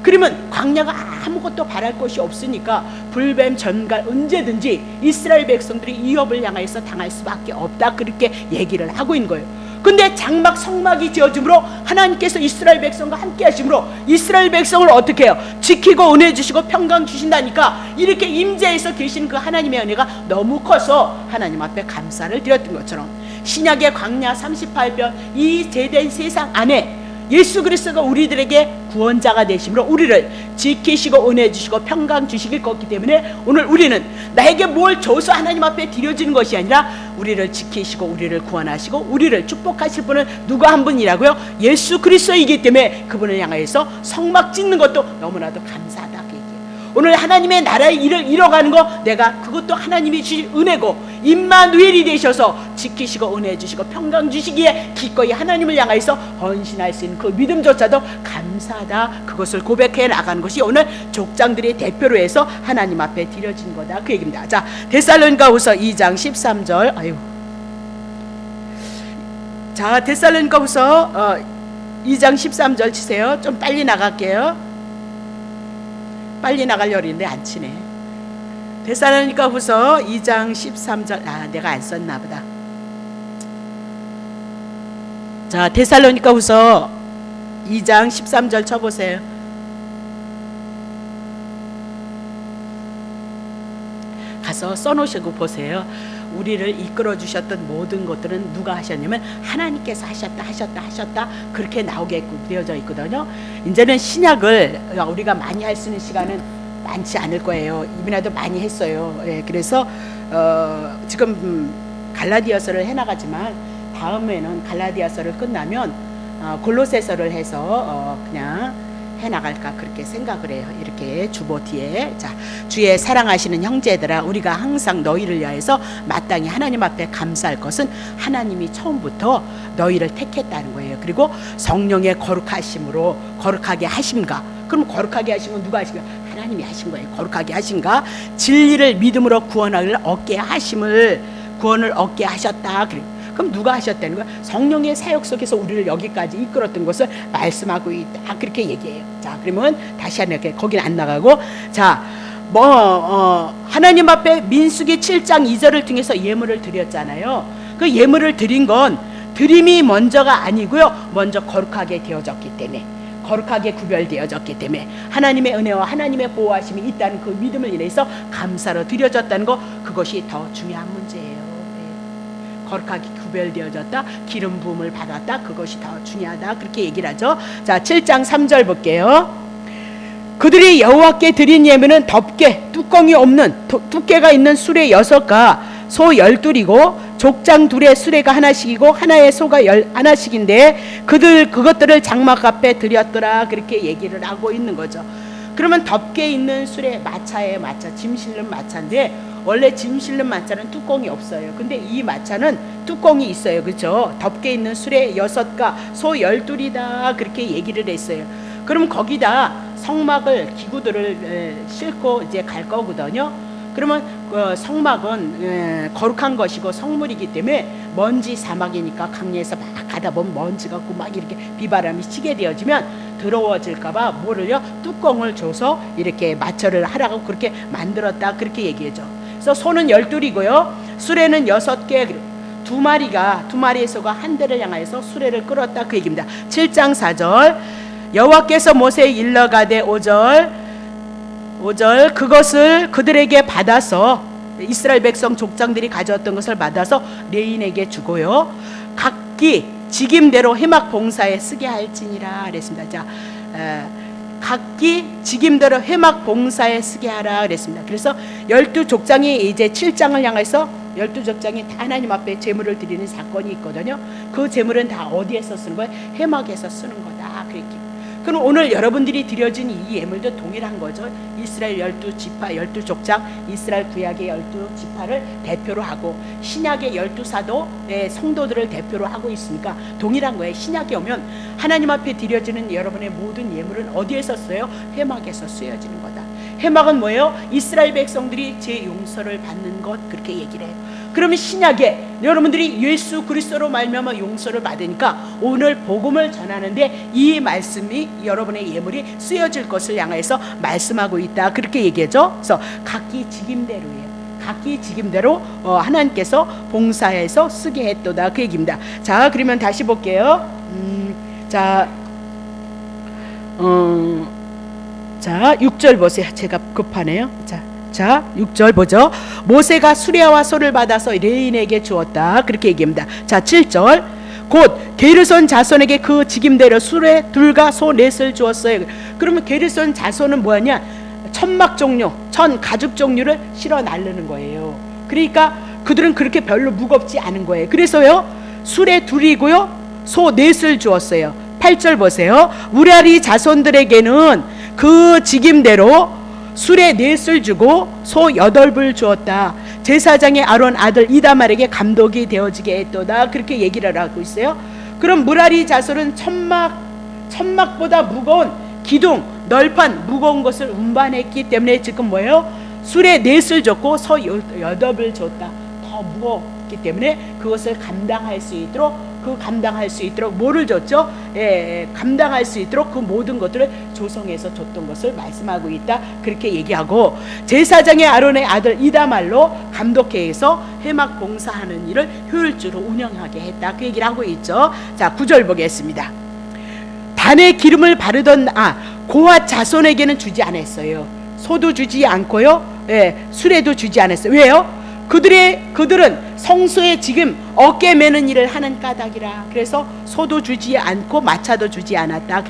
그러면 광야가 아무것도 바랄 것이 없으니까 불뱀, 전갈 언제든지 이스라엘 백성들이 위협을 향해서 당할 수밖에 없다. 그렇게 얘기를 하고 있는 거예요. 근데 장막 성막이 지어짐으로 하나님께서 이스라엘 백성과 함께 하심으로 이스라엘 백성을 어떻게 해요? 지키고 은혜 주시고 평강 주신다니까 이렇게 임재해서 계신 그 하나님의 은혜가 너무 커서 하나님 앞에 감사를 드렸던 것처럼 신약의 광야 38편 이 제된 세상 안에 예수 그리스도가 우리들에게 구원자가 되심으로 우리를 지키시고 은혜 주시고 평강 주시길 걷기 때문에 오늘 우리는 나에게 뭘 줘서 하나님 앞에 드려지는 것이 아니라 우리를 지키시고 우리를 구원하시고 우리를 축복하실 분은 누가 한 분이라고요? 예수 그리스도이기 때문에 그분을 향해서 성막 짓는 것도 너무나도 감사하다. 오늘 하나님의 나라의 일을 이뤄가는 거 내가 그것도 하나님이 주신 은혜고 임마누엘이 되셔서 지키시고 은혜 주시고 평강 주시기에 기꺼이 하나님을 향해서 헌신할 수 있는 그 믿음조차도 감사하다. 그것을 고백해 나가는 것이 오늘 족장들의 대표로 해서 하나님 앞에 드려진 거다. 그 얘기입니다. 자, 데살로니가후서 2장 13절. 자, 데살로니가후서 2장 13절 치세요. 좀 빨리 나갈게요. 빨리 나가려고 했는데 안 치네. 데살로니가후서 2장 13절. 내가 안 썼나 보다. 자, 데살로니가후서 2장 13절 쳐보세요. 가서 써놓으시고 보세요. 우리를 이끌어 주셨던 모든 것들은 누가 하셨냐면 하나님께서 하셨다 그렇게 나오게 되어져 있거든요. 이제는 신약을 우리가 많이 할 수 있는 시간은 많지 않을 거예요. 이번에도 많이 했어요. 그래서 지금 갈라디아서를 해나가지만 다음에는 갈라디아서를 끝나면 골로새서를 해서 그냥 해나갈까 그렇게 생각을 해요. 이렇게 주보 뒤에. 자, 주의 사랑하시는 형제들아, 우리가 항상 너희를 위하여서 마땅히 하나님 앞에 감사할 것은 하나님이 처음부터 너희를 택했다는 거예요. 그리고 성령의 거룩하심으로 거룩하게 하심과, 그럼 거룩하게 하신 건 누가 하신 거예요? 하나님이 하신 거예요. 거룩하게 하신가? 진리를 믿음으로 구원을 얻게 하심을, 구원을 얻게 하셨다. 그럼 누가 하셨다는 거야? 성령의 사역 속에서 우리를 여기까지 이끌었던 것을 말씀하고 있다. 그렇게 얘기해요. 자, 그러면 다시 한번 거긴 안 나가고, 자, 하나님 앞에 민수기 7장 2절을 통해서 예물을 드렸잖아요. 그 예물을 드린 건 드림이 먼저가 아니고요. 먼저 거룩하게 되어졌기 때문에, 거룩하게 구별되어졌기 때문에 하나님의 은혜와 하나님의 보호하심이 있다는 그 믿음을 인해서 감사로 드려졌다는 거, 그것이 더 중요한 문제예요. 거룩하게 구별되어졌다, 기름 부음을 받았다, 그것이 더 중요하다. 그렇게 얘기를 하죠. 자, 7장 3절 볼게요. 그들이 여호와께 드린 예물은 덮개, 뚜껑이 없는 두께가 있는 수레 6과 소 12이고 족장 둘의 수레가 하나씩이고 하나의 소가 하나씩인데 그것들을 장막 앞에 드렸더라. 그렇게 얘기를 하고 있는 거죠. 그러면 덮개 있는 수레, 마차에 마차, 짐 실는 마차인데 원래 짐 실는 마차는 뚜껑이 없어요. 근데 이 마차는 뚜껑이 있어요. 그렇죠? 덮개 있는 수레 6과 소 12이다. 그렇게 얘기를 했어요. 그럼 거기다 성막을, 기구들을 싣고 이제 갈 거거든요. 그러면 성막은 거룩한 것이고 성물이기 때문에 먼지 사막이니까 강야에서 막 가다 보면 먼지가 없고 막 이렇게 비바람이 치게 되어지면 더러워질까봐 뭐를요? 뚜껑을 줘서 이렇게 마찰을 하라고 그렇게 만들었다. 그렇게 얘기해줘. 그래서 소는 12이고요. 수레는 6개, 두 마리의 소가 한 대를 향하여서 수레를 끌었다. 그 얘기입니다. 7장 4절. 여호와께서 모세에 일러가되 5절 그것을 그들에게 받아서, 이스라엘 백성 족장들이 가져왔던 것을 받아서 레인에게 주고요. 각기 직임대로 회막 봉사에 쓰게 할지니라 그랬습니다. 자, 각기 직임대로 회막 봉사에 쓰게 하라 그랬습니다. 그래서 12족장이 이제 7장을 향해서 12족장이 다 하나님 앞에 제물을 드리는 사건이 있거든요. 그 제물은 다 어디에서 쓰는 거예요? 회막에서 쓰는 거다. 그렇게. 그럼 오늘 여러분들이 드려진 이 예물도 동일한 거죠. 이스라엘 12지파, 12족장, 이스라엘 구약의 12지파를 대표로 하고 신약의 12사도의 성도들을 대표로 하고 있으니까 동일한 거예요. 신약이 오면 하나님 앞에 드려지는 여러분의 모든 예물은 어디에서 써요? 회막에서 쓰여지는 거다. 회막은 뭐예요? 이스라엘 백성들이 제 용서를 받는 것, 그렇게 얘기를 해요. 그러면 신약에 여러분들이 예수 그리스도로 말미암아 용서를 받으니까 오늘 복음을 전하는데 이 말씀이 여러분의 예물이 쓰여질 것을 향해서 말씀하고 있다. 그렇게 얘기하죠. 그래서 각기 직임대로예요. 각기 직임대로 하나님께서 봉사해서 쓰게 했도다. 그 얘기입니다. 자, 그러면 다시 볼게요. 자, 6절 보세요. 제가 급하네요. 자, 6절 보죠. 모세가 수레와 소를 받아서 레인에게 주었다. 그렇게 얘기합니다. 자, 7절. 곧 게르손 자손에게 그 직임대로 수레 둘과 소 넷을 주었어요. 그러면 게르손 자손은 뭐냐? 천막 종류, 천 가죽 종류를 실어 나르는 거예요. 그러니까 그들은 그렇게 별로 무겁지 않은 거예요. 그래서요, 수레 둘이고요, 소 넷을 주었어요. 8절 보세요. 무라리 자손들에게는 그 직임대로 수레 넷을 주고 소 8을 주었다. 제사장의 아론 아들 이다말에게 감독이 되어지게 했도다. 그렇게 얘기를 하고 있어요. 그럼 무라리 자손은 천막보다 무거운 기둥, 널판, 무거운 것을 운반했기 때문에 지금 뭐예요? 수레 넷을 줬고 소 8을 줬다. 더 무겁기 때문에 그것을 감당할 수 있도록 뭐를 줬죠? 감당할 수 있도록 그 모든 것들을 조성해서 줬던 것을 말씀하고 있다. 그렇게 얘기하고, 제사장의 아론의 아들 이다말로 감독회에서 회막 봉사하는 일을 효율적으로 운영하게 했다. 그 얘기를 하고 있죠. 자, 9절 보겠습니다. 단에 기름을 바르던 고핫 자손에게는 주지 않았어요. 소도 주지 않고요, 수레도 주지 않았어요. 왜요? 그들은 성소에 지금 어깨 매는 일을 하는 까닭이라. 그래서 소도 주지 않고 마차도 주지 않았다.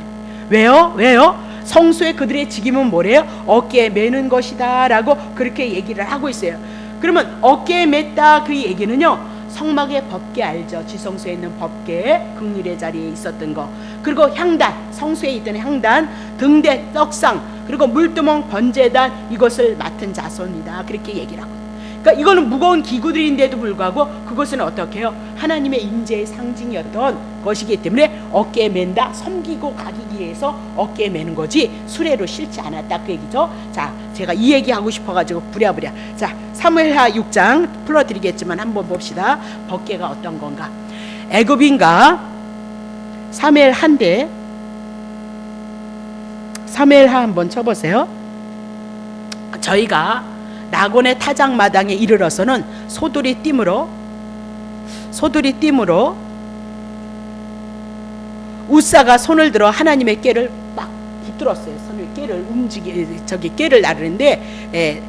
왜요? 성소에 그들의 직임은 뭐래요? 어깨에 매는 것이다 라고 그렇게 얘기를 하고 있어요. 그러면 어깨에 맸다, 그 얘기는요, 성막의 법궤 알죠? 지성소에 있는 법궤, 극률의 자리에 있었던 거, 그리고 향단, 성소에 있던 향단, 등대, 떡상, 그리고 물두멍, 번제단, 이것을 맡은 자손이다. 그렇게 얘기를 하고, 그러니까 이거는 무거운 기구들인데도 불구하고 그것은 어떻게 해요? 하나님의 임재의 상징이었던 것이기 때문에 어깨에 맨다, 섬기고 가기 위해서 어깨에 매는 거지 수레로 실지 않았다, 그 얘기죠. 자, 제가 이 얘기하고 싶어가지고 부랴부랴. 자, 사무엘하 6장 풀어드리겠지만 한번 봅시다. 법궤가 어떤 건가? 애굽인가? 사무엘 한대, 사무엘하 한번 쳐보세요. 저희가 나곤의 타작마당에 이르러서는 소들이 띠므로 우사가 손을 들어 하나님의 궤를 막 붙들었어요. 손을 궤를 나르는데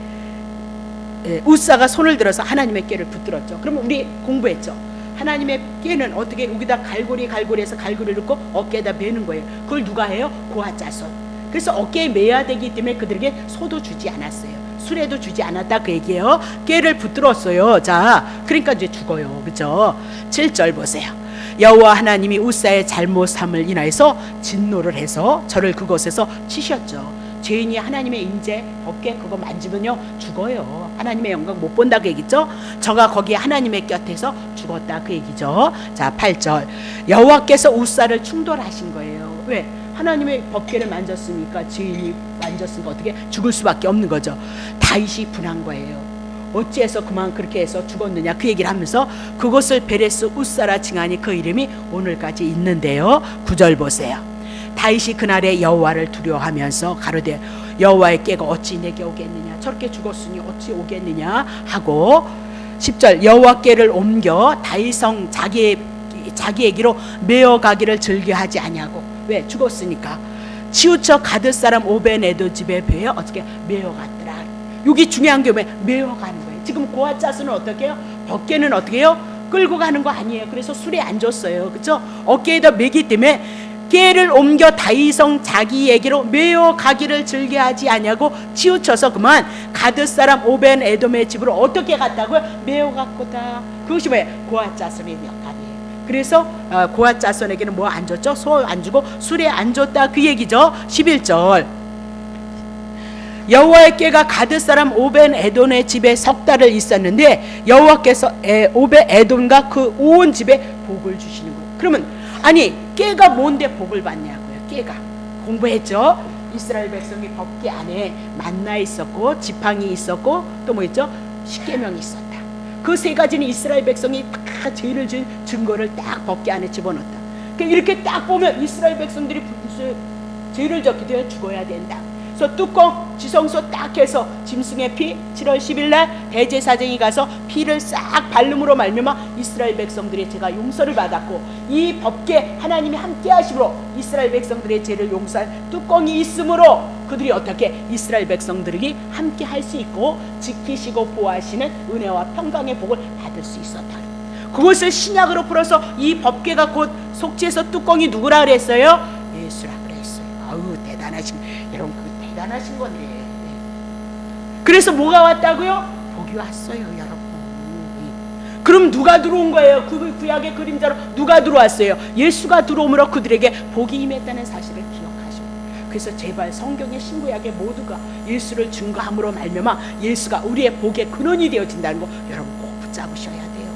우사가 손을 들어서 하나님의 궤를 붙들었죠. 그러면 우리 공부했죠. 하나님의 궤는 어떻게 여기다 갈고리에서 갈고리를 넣고 어깨에다 매는 거예요. 그걸 누가 해요? 고핫 자손. 그래서 어깨에 매야 되기 때문에 그들에게 소도 주지 않았어요. 수레도 주지 않았다, 그 얘기예요. 꾀를 붙들었어요. 자, 그러니까 이제 죽어요. 그죠? 7절 보세요. 여호와 하나님이 우사의 잘못함을 인하여서 진노를 해서 저를 그곳에서 치셨죠. 죄인이 하나님의 임재 법궤 그거 만지면요 죽어요. 하나님의 영광 못 본다, 그 얘기죠. 저가 거기에 하나님의 곁에서 죽었다, 그 얘기죠. 자, 8절. 여호와께서 우사를 충돌하신 거예요. 왜? 하나님의 법궤를 만졌으니까, 죄인이 만졌으니까 어떻게 죽을 수밖에 없는 거죠. 다윗이 분한 거예요. 어찌해서 그만 그렇게 해서 죽었느냐, 그 얘기를 하면서 그곳을 베레스 우사라 칭하니 그 이름이 오늘까지 있는데요. 9절 보세요. 다윗이 그날에 여호와를 두려워하면서 가로되 여호와의 궤가 어찌 내게 오겠느냐, 저렇게 죽었으니 어찌 오겠느냐 하고, 10절. 여호와 궤를 옮겨 다윗성 자기에게로 메어가기를 즐겨하지 아니하고, 왜? 죽었으니까. 치우쳐 가드 사람 오벤에도 집에 배어 어떻게 메어갔더라. 여기 중요한 게 뭐예요? 메어가는 거예요. 지금 고핫 자손은 어떻게 해요? 법궤는 어떻게 해요? 끌고 가는 거 아니에요. 그래서 술에 안 줬어요. 그렇죠? 어깨에다 매기 때문에 궤를 옮겨 다윗성 자기에게로 메어가기를 즐겨하지 아니하고 치우쳐서 그만 가드 사람 오벤 에돔의 집으로 어떻게 갔다고요? 메어갔고다. 그것이 뭐예요? 고핫 자손의 역할이에요. 그래서 고핫 자손에게는 뭐 안 줬죠? 소 안 주고 수레 안 줬다, 그 얘기죠. 11절. 여호와의 궤가 가드 사람 오벤 에돔의 집에 석 달을 있었는데 여호와께서 오벤 에돔과 그 온 집에 복을 주시는 거예요. 그러면 아니 궤가 뭔데 복을 받냐고요. 궤가 공부했죠. 이스라엘 백성이 법궤 안에 만나 있었고 지팡이 있었고 또 뭐 있죠? 십계명이 있었다. 그 세 가지는 이스라엘 백성이 다 죄를 지은 증거를 딱 법궤 안에 집어넣었다. 그러니까 이렇게 딱 보면 이스라엘 백성들이 죄를 졌기 때문에 죽어야 된다. 그래서 뚜껑 지성소 딱 해서 짐승의 피 7월 10일 날 대제사장이 가서 피를 싹 바름으로 말미암아 이스라엘 백성들의 죄가 용서를 받았고, 이 법궤 하나님이 함께 하심으로 이스라엘 백성들의 죄를 용서할 뚜껑이 있으므로 그들이 어떻게 이스라엘 백성들이 함께 할 수 있고 지키시고 보호하시는 은혜와 평강의 복을 받을 수 있었다. 그것을 신약으로 풀어서 이 법궤가 곧 속죄서 뚜껑이 누구라 그랬어요? 예수라 그랬어요. 아우 대단하신, 여러분 그 대단하신 거네. 그래서 뭐가 왔다고요? 복이 왔어요, 여러분. 그럼 누가 들어온 거예요? 구약의 그림자로 누가 들어왔어요? 예수가 들어옴으로 그들에게 복이 임했다는 사실을 기억하시고, 그래서 제발 성경의 신구약의 모두가 예수를 증거함으로 말미암아 예수가 우리의 복의 근원이 되어진다는 거 여러분 꼭 붙잡으셔야 돼요.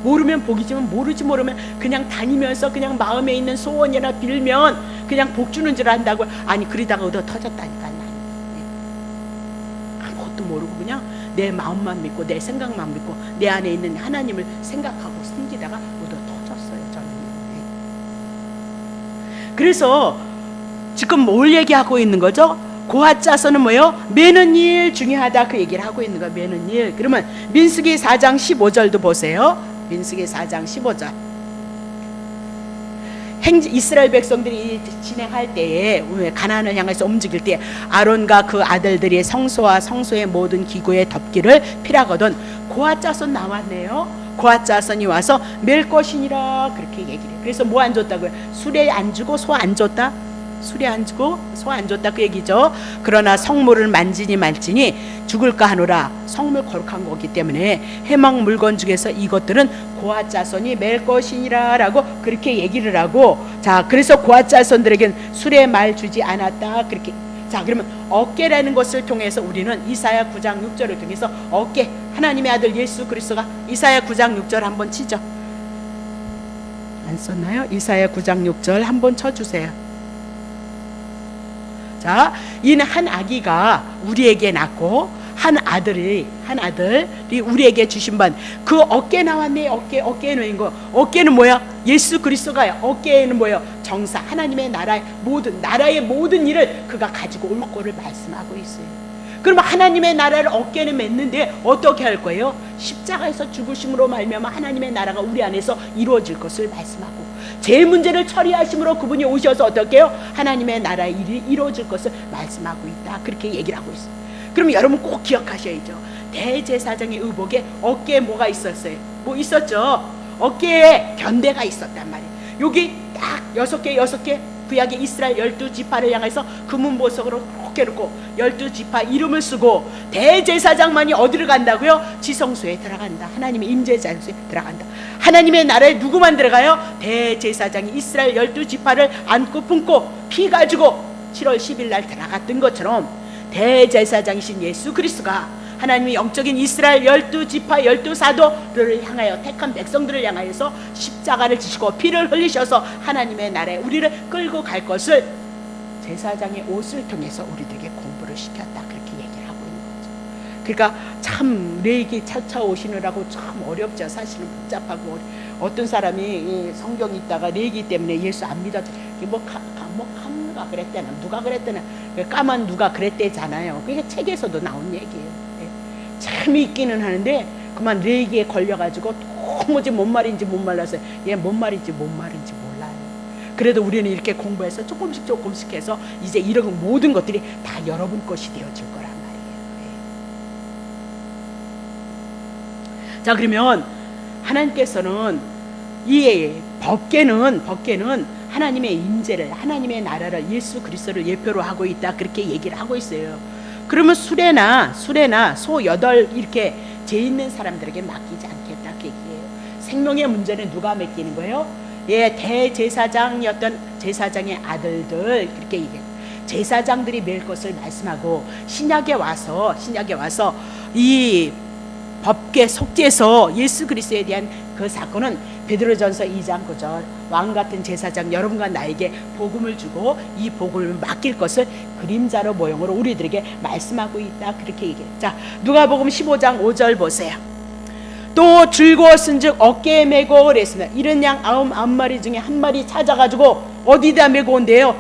모르면 복이지만 모르면 그냥 다니면서 그냥 마음에 있는 소원이나 빌면 그냥 복 주는 줄 안다고. 아니 그러다가 얻어 터졌다니까. 아무것도 모르고 그냥 내 마음만 믿고 내 생각만 믿고 내 안에 있는 하나님을 생각하고 숨기다가 얻어 터졌어요, 저는. 그래서 지금 뭘 얘기하고 있는 거죠? 고아짜서는 뭐예요? 매는 일 중요하다, 그 얘기를 하고 있는 거예요. 매는 일. 그러면 민수기 4장 15절도 보세요. 민수기 4장 15절. 이스라엘 백성들이 진행할 때에 가나안을 향해서 움직일 때 아론과 그 아들들이 성소와 성소의 모든 기구에 덮기를 필하거든. 고아짜손 나왔네요. 고아짜손이 와서 맬 것이니라 그렇게 얘기를 해요. 그래서 뭐 안 줬다고요? 수레 안 주고 소 안 줬다? 수레 안 주고 소 안 줬다 그 얘기죠. 그러나 성물을 만지니 말지니 죽을까 하노라. 성물 거룩한 거기 때문에 해막 물건 중에서 이것들은 고아짜손이 맬 것이니라 라고 그렇게 얘기를 하고, 자 그래서 고아짜손들에겐 수레 말 주지 않았다 그렇게. 자 그러면 어깨라는 것을 통해서 우리는 이사야 9장 6절을 통해서 어깨, 하나님의 아들 예수 그리스도가, 이사야 9장 6절 한번 치죠. 안 썼나요? 이사야 9장 6절 한번 쳐주세요. 자, 이는 한 아기가 우리에게 낳고 한 아들이 우리에게 주신 반. 그 어깨 나왔네. 어깨에 놓인 거. 어깨는 뭐야? 예수 그리스도가요. 어깨에는 뭐예요? 정사, 하나님의 나라의 모든 일을 그가 가지고 올 거를 말씀하고 있어요. 그러면 하나님의 나라를 어깨는 맸는데 어떻게 할 거예요? 십자가에서 죽으심으로 말미암아 하나님의 나라가 우리 안에서 이루어질 것을 말씀하고, 제 문제를 처리하심으로 그분이 오셔서 어떻게 해요? 하나님의 나라의 일이 이루어질 것을 말씀하고 있다 그렇게 얘기를 하고 있어요. 그럼 여러분 꼭 기억하셔야죠. 대제사장의 의복에 어깨에 뭐가 있었어요? 뭐 있었죠? 어깨에 견대가 있었단 말이에요. 여기 딱 6개 구약의 이스라엘 12지파를 향해서 금은보석으로 그렇게 놓고 12지파 이름을 쓰고 대제사장만이 어디를 간다고요? 지성소에 들어간다. 하나님의 임재장소에 들어간다. 하나님의 나라에 누구만 들어가요? 대제사장이 이스라엘 12지파를 안고 품고 피 가지고 7월 10일 날 들어갔던 것처럼 대제사장이신 예수 그리스도가 하나님의 영적인 이스라엘 12지파 12사도를 향하여 택한 백성들을 향하여서 십자가를 지시고 피를 흘리셔서 하나님의 나라에 우리를 끌고 갈 것을 제사장의 옷을 통해서 우리들에게 공부를 시켰다 그렇게 얘기를 하고 있는 거죠. 그러니까 참 레위기 찾아오시느라고 참 어렵죠. 사실은 복잡하고 어떤 사람이 성경 읽다가 레위기 때문에 예수 안 믿었죠. 캄누가 그랬대나 누가 그랬대나 까만 누가 그랬대잖아요. 그게 책에서도 나온 얘기예요. 참 있기는 하는데 그만 레위기에 걸려가지고 도무지 뭔 말인지 못 말라서 뭔 말인지 몰라요. 그래도 우리는 이렇게 공부해서 조금씩 해서 이제 이런 모든 것들이 다 여러분 것이 되어질 거란 말이에요. 자 그러면 하나님께서는 이 법궤는 하나님의 임재를, 하나님의 나라를, 예수 그리스도를 예표로 하고 있다 그렇게 얘기를 하고 있어요. 그러면 수레나 소 8 이렇게 죄 있는 사람들에게 맡기지 않겠다 그 얘기예요. 생명의 문제는 누가 맡기는 거예요? 대제사장이었던 제사장의 아들들 그렇게 얘기해요. 제사장들이 맬 것을 말씀하고, 신약에 와서 이 법궤 속죄서 예수 그리스도에 대한 그 사건은 베드로전서 2장 9절 왕같은 제사장 여러분과 나에게 복음을 주고 이 복음을 맡길 것을 그림자로 모형으로 우리들에게 말씀하고 있다 그렇게 얘기해요. 자 누가복음 15장 5절 보세요. 또 즐거웠은즉 어깨에 메고 그랬으나 이른 양 99마리 중에 한 마리 찾아가지고 어디다 메고 온대요?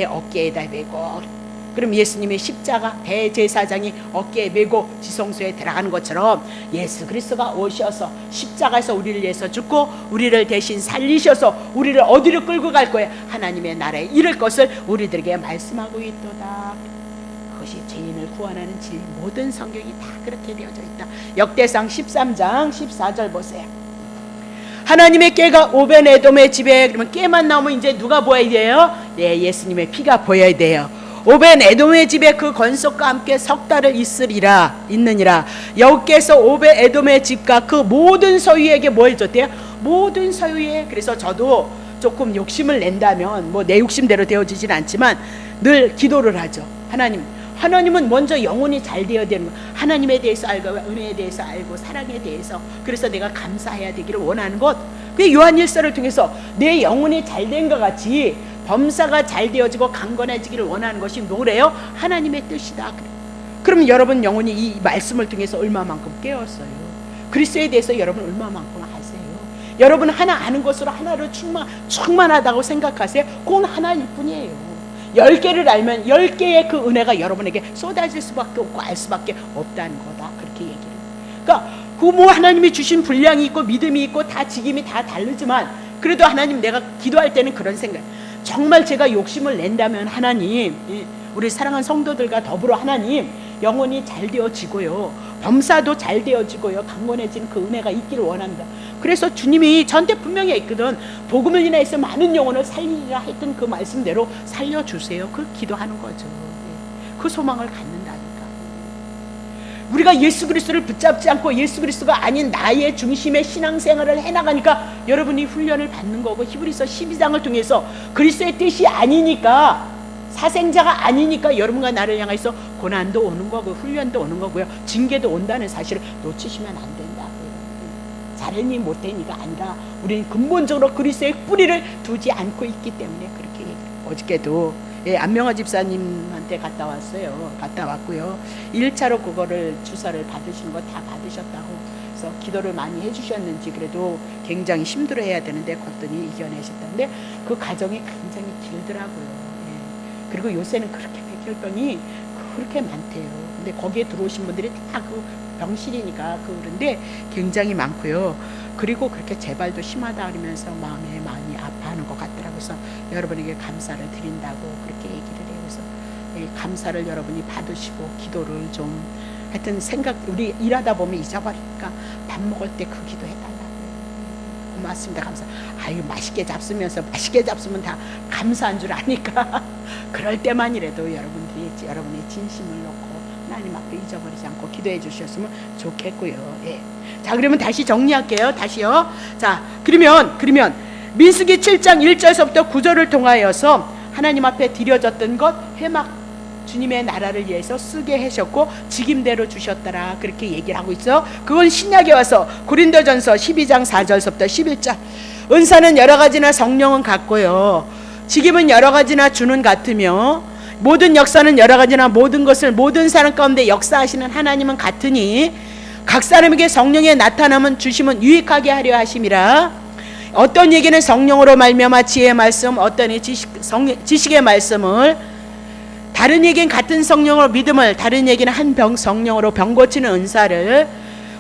어깨에다 메고. 그럼 예수님의 십자가 대제사장이 어깨에 메고 지성소에 들어가는 것처럼 예수 그리스도가 오셔서 십자가에서 우리를 위해서 죽고 우리를 대신 살리셔서 우리를 어디로 끌고 갈 거예요? 하나님의 나라에 이를 것을 우리들에게 말씀하고 있도다. 것이 죄인을 구원하는 질, 모든 성경이 다 그렇게 되어져 있다. 역대상 13장 14절 보세요. 하나님의 꾀가 오벤에돔의 집에, 그러면 꾀만 나오면 이제 누가 보여야 돼요? 네, 예수님의 피가 보여야 돼요. 오벤에돔의 집에 그 권속과 함께 석 달을 있느니라. 여호께서 오벤에돔의 집과 그 모든 소유에게 뭘 줬대요? 모든 소유에. 그래서 저도 조금 욕심을 낸다면 뭐 내 욕심대로 되어지진 않지만 늘 기도를 하죠. 하나님은 먼저 영혼이 잘 되어야 되는 거. 하나님에 대해서 알고, 은혜에 대해서 알고, 사랑에 대해서, 그래서 내가 감사해야 되기를 원하는 것. 그 요한일서를 통해서 내 영혼이 잘 된 것 같이 범사가 잘 되어지고 강건해지기를 원하는 것이 뭐래요? 하나님의 뜻이다. 그럼 여러분 영혼이 이 말씀을 통해서 얼마만큼 깨었어요? 그리스도에 대해서 여러분 얼마만큼 아세요? 여러분 하나 아는 것으로 하나로 충만하다고 생각하세요? 그건 하나일 뿐이에요. 10개를 알면 10개의 그 은혜가 여러분에게 쏟아질 수밖에 없고 알 수밖에 없다는 거다. 그렇게 얘기를. 그러니까 그 뭐 하나님이 주신 분량이 있고 믿음이 있고 다 직임이 다 다르지만 그래도 하나님, 내가 기도할 때는 그런 생각, 정말 제가 욕심을 낸다면 하나님, 우리 사랑하는 성도들과 더불어 하나님, 영혼이 잘 되어지고요, 범사도 잘 되어지고요, 강건해지는 그 은혜가 있기를 원합니다. 그래서 주님이 저한테 분명히 있거든. 복음을 인하여서 많은 영혼을 살리라 했던 그 말씀대로 살려주세요. 그 기도하는 거죠. 그 소망을 갖는다니까. 우리가 예수 그리스도를 붙잡지 않고 예수 그리스도가 아닌 나의 중심의 신앙생활을 해나가니까 여러분이 훈련을 받는 거고, 히브리서 12장을 통해서 그리스도의 뜻이 아니니까, 사생자가 아니니까 여러분과 나를 향해서 고난도 오는 거고 훈련도 오는 거고요, 징계도 온다는 사실을 놓치시면 안 된다고요. 잘했니 못했니가 아니라 우리는 근본적으로 그리스도의 뿌리를 두지 않고 있기 때문에 그렇게 얘기해요. 어저께도 안명화 집사님한테 갔다 왔고요. 1차로 그거를 주사를 받으시는 거 다 받으셨다고. 그래서 기도를 많이 해주셨는지 그래도 굉장히 힘들어 해야 되는데 거뜬히 이겨내셨다는데 그 과정이 굉장히 길더라고요. 그리고 요새는 그렇게 백혈병이 그렇게 많대요. 근데 거기에 들어오신 분들이 다 그 병실이니까 그런데 굉장히 많고요. 그리고 그렇게 재발도 심하다 그러면서 마음에 많이 아파하는 것 같더라고요. 그래서 여러분에게 감사를 드린다고 그렇게 얘기를 해요. 그래서 감사를 여러분이 받으시고 기도를 좀, 하여튼 우리 일하다 보면 잊어버리니까 밥 먹을 때 그 기도 해달라고요. 고맙습니다. 감사. 아유, 맛있게 잡수면 다 감사한 줄 아니까 그럴 때만이라도 여러분의 진심을 놓고 하나님 앞에 잊어버리지 않고 기도해 주셨으면 좋겠고요. 자, 그러면 다시 정리할게요. 다시요. 자, 그러면 민수기 7장 1절서부터 9절을 통하여서 하나님 앞에 드려졌던 것 회막 주님의 나라를 위해서 쓰게 하셨고 직임대로 주셨더라, 그렇게 얘기를 하고 있어. 그건 신약에 와서 고린도전서 12장 4절서부터 11절. 은사는 여러 가지나 성령은 같고요, 직임은 여러 가지나 주는 같으며 모든 역사는 여러 가지나 모든 것을 모든 사람 가운데 역사하시는 하나님은 같으니 각 사람에게 성령의 나타남은 주심은 유익하게 하려 하심이라. 어떤 얘기는 성령으로 말미암아 지혜의 말씀, 어떤 이 지식의 말씀을, 다른 얘기는 같은 성령으로 믿음을, 다른 얘기는 한 성령으로 병 고치는 은사를,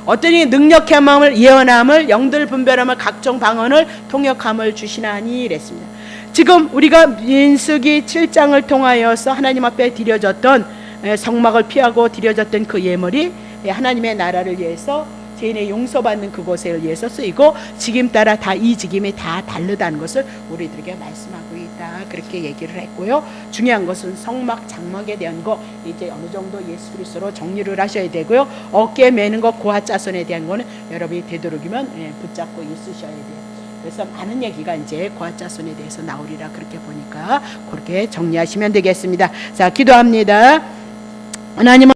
어떤 이 능력의 마음을, 예언함을, 영들 분별함을, 각종 방언을, 통역함을 주시나니 이랬습니다. 지금 우리가 민수기 7장을 통하여서 하나님 앞에 드려졌던 성막을 피하고 드려졌던 그 예물이 하나님의 나라를 위해서 죄인의 용서받는 그곳에 위해서 쓰이고 직임 따라 다 이 직임이 다 다르다는 것을 우리들에게 말씀하고 있다, 그렇게 얘기를 했고요. 중요한 것은 성막 장막에 대한 거 이제 어느 정도 예수 그리스도로 정리를 하셔야 되고요. 어깨에 매는 것 고아자손에 대한 거는 여러분이 되도록이면 붙잡고 있으셔야 돼요. 그래서 많은 얘기가 이제 고아자손에 대해서 나오리라, 그렇게 보니까 그렇게 정리하시면 되겠습니다. 자, 기도합니다. 하나님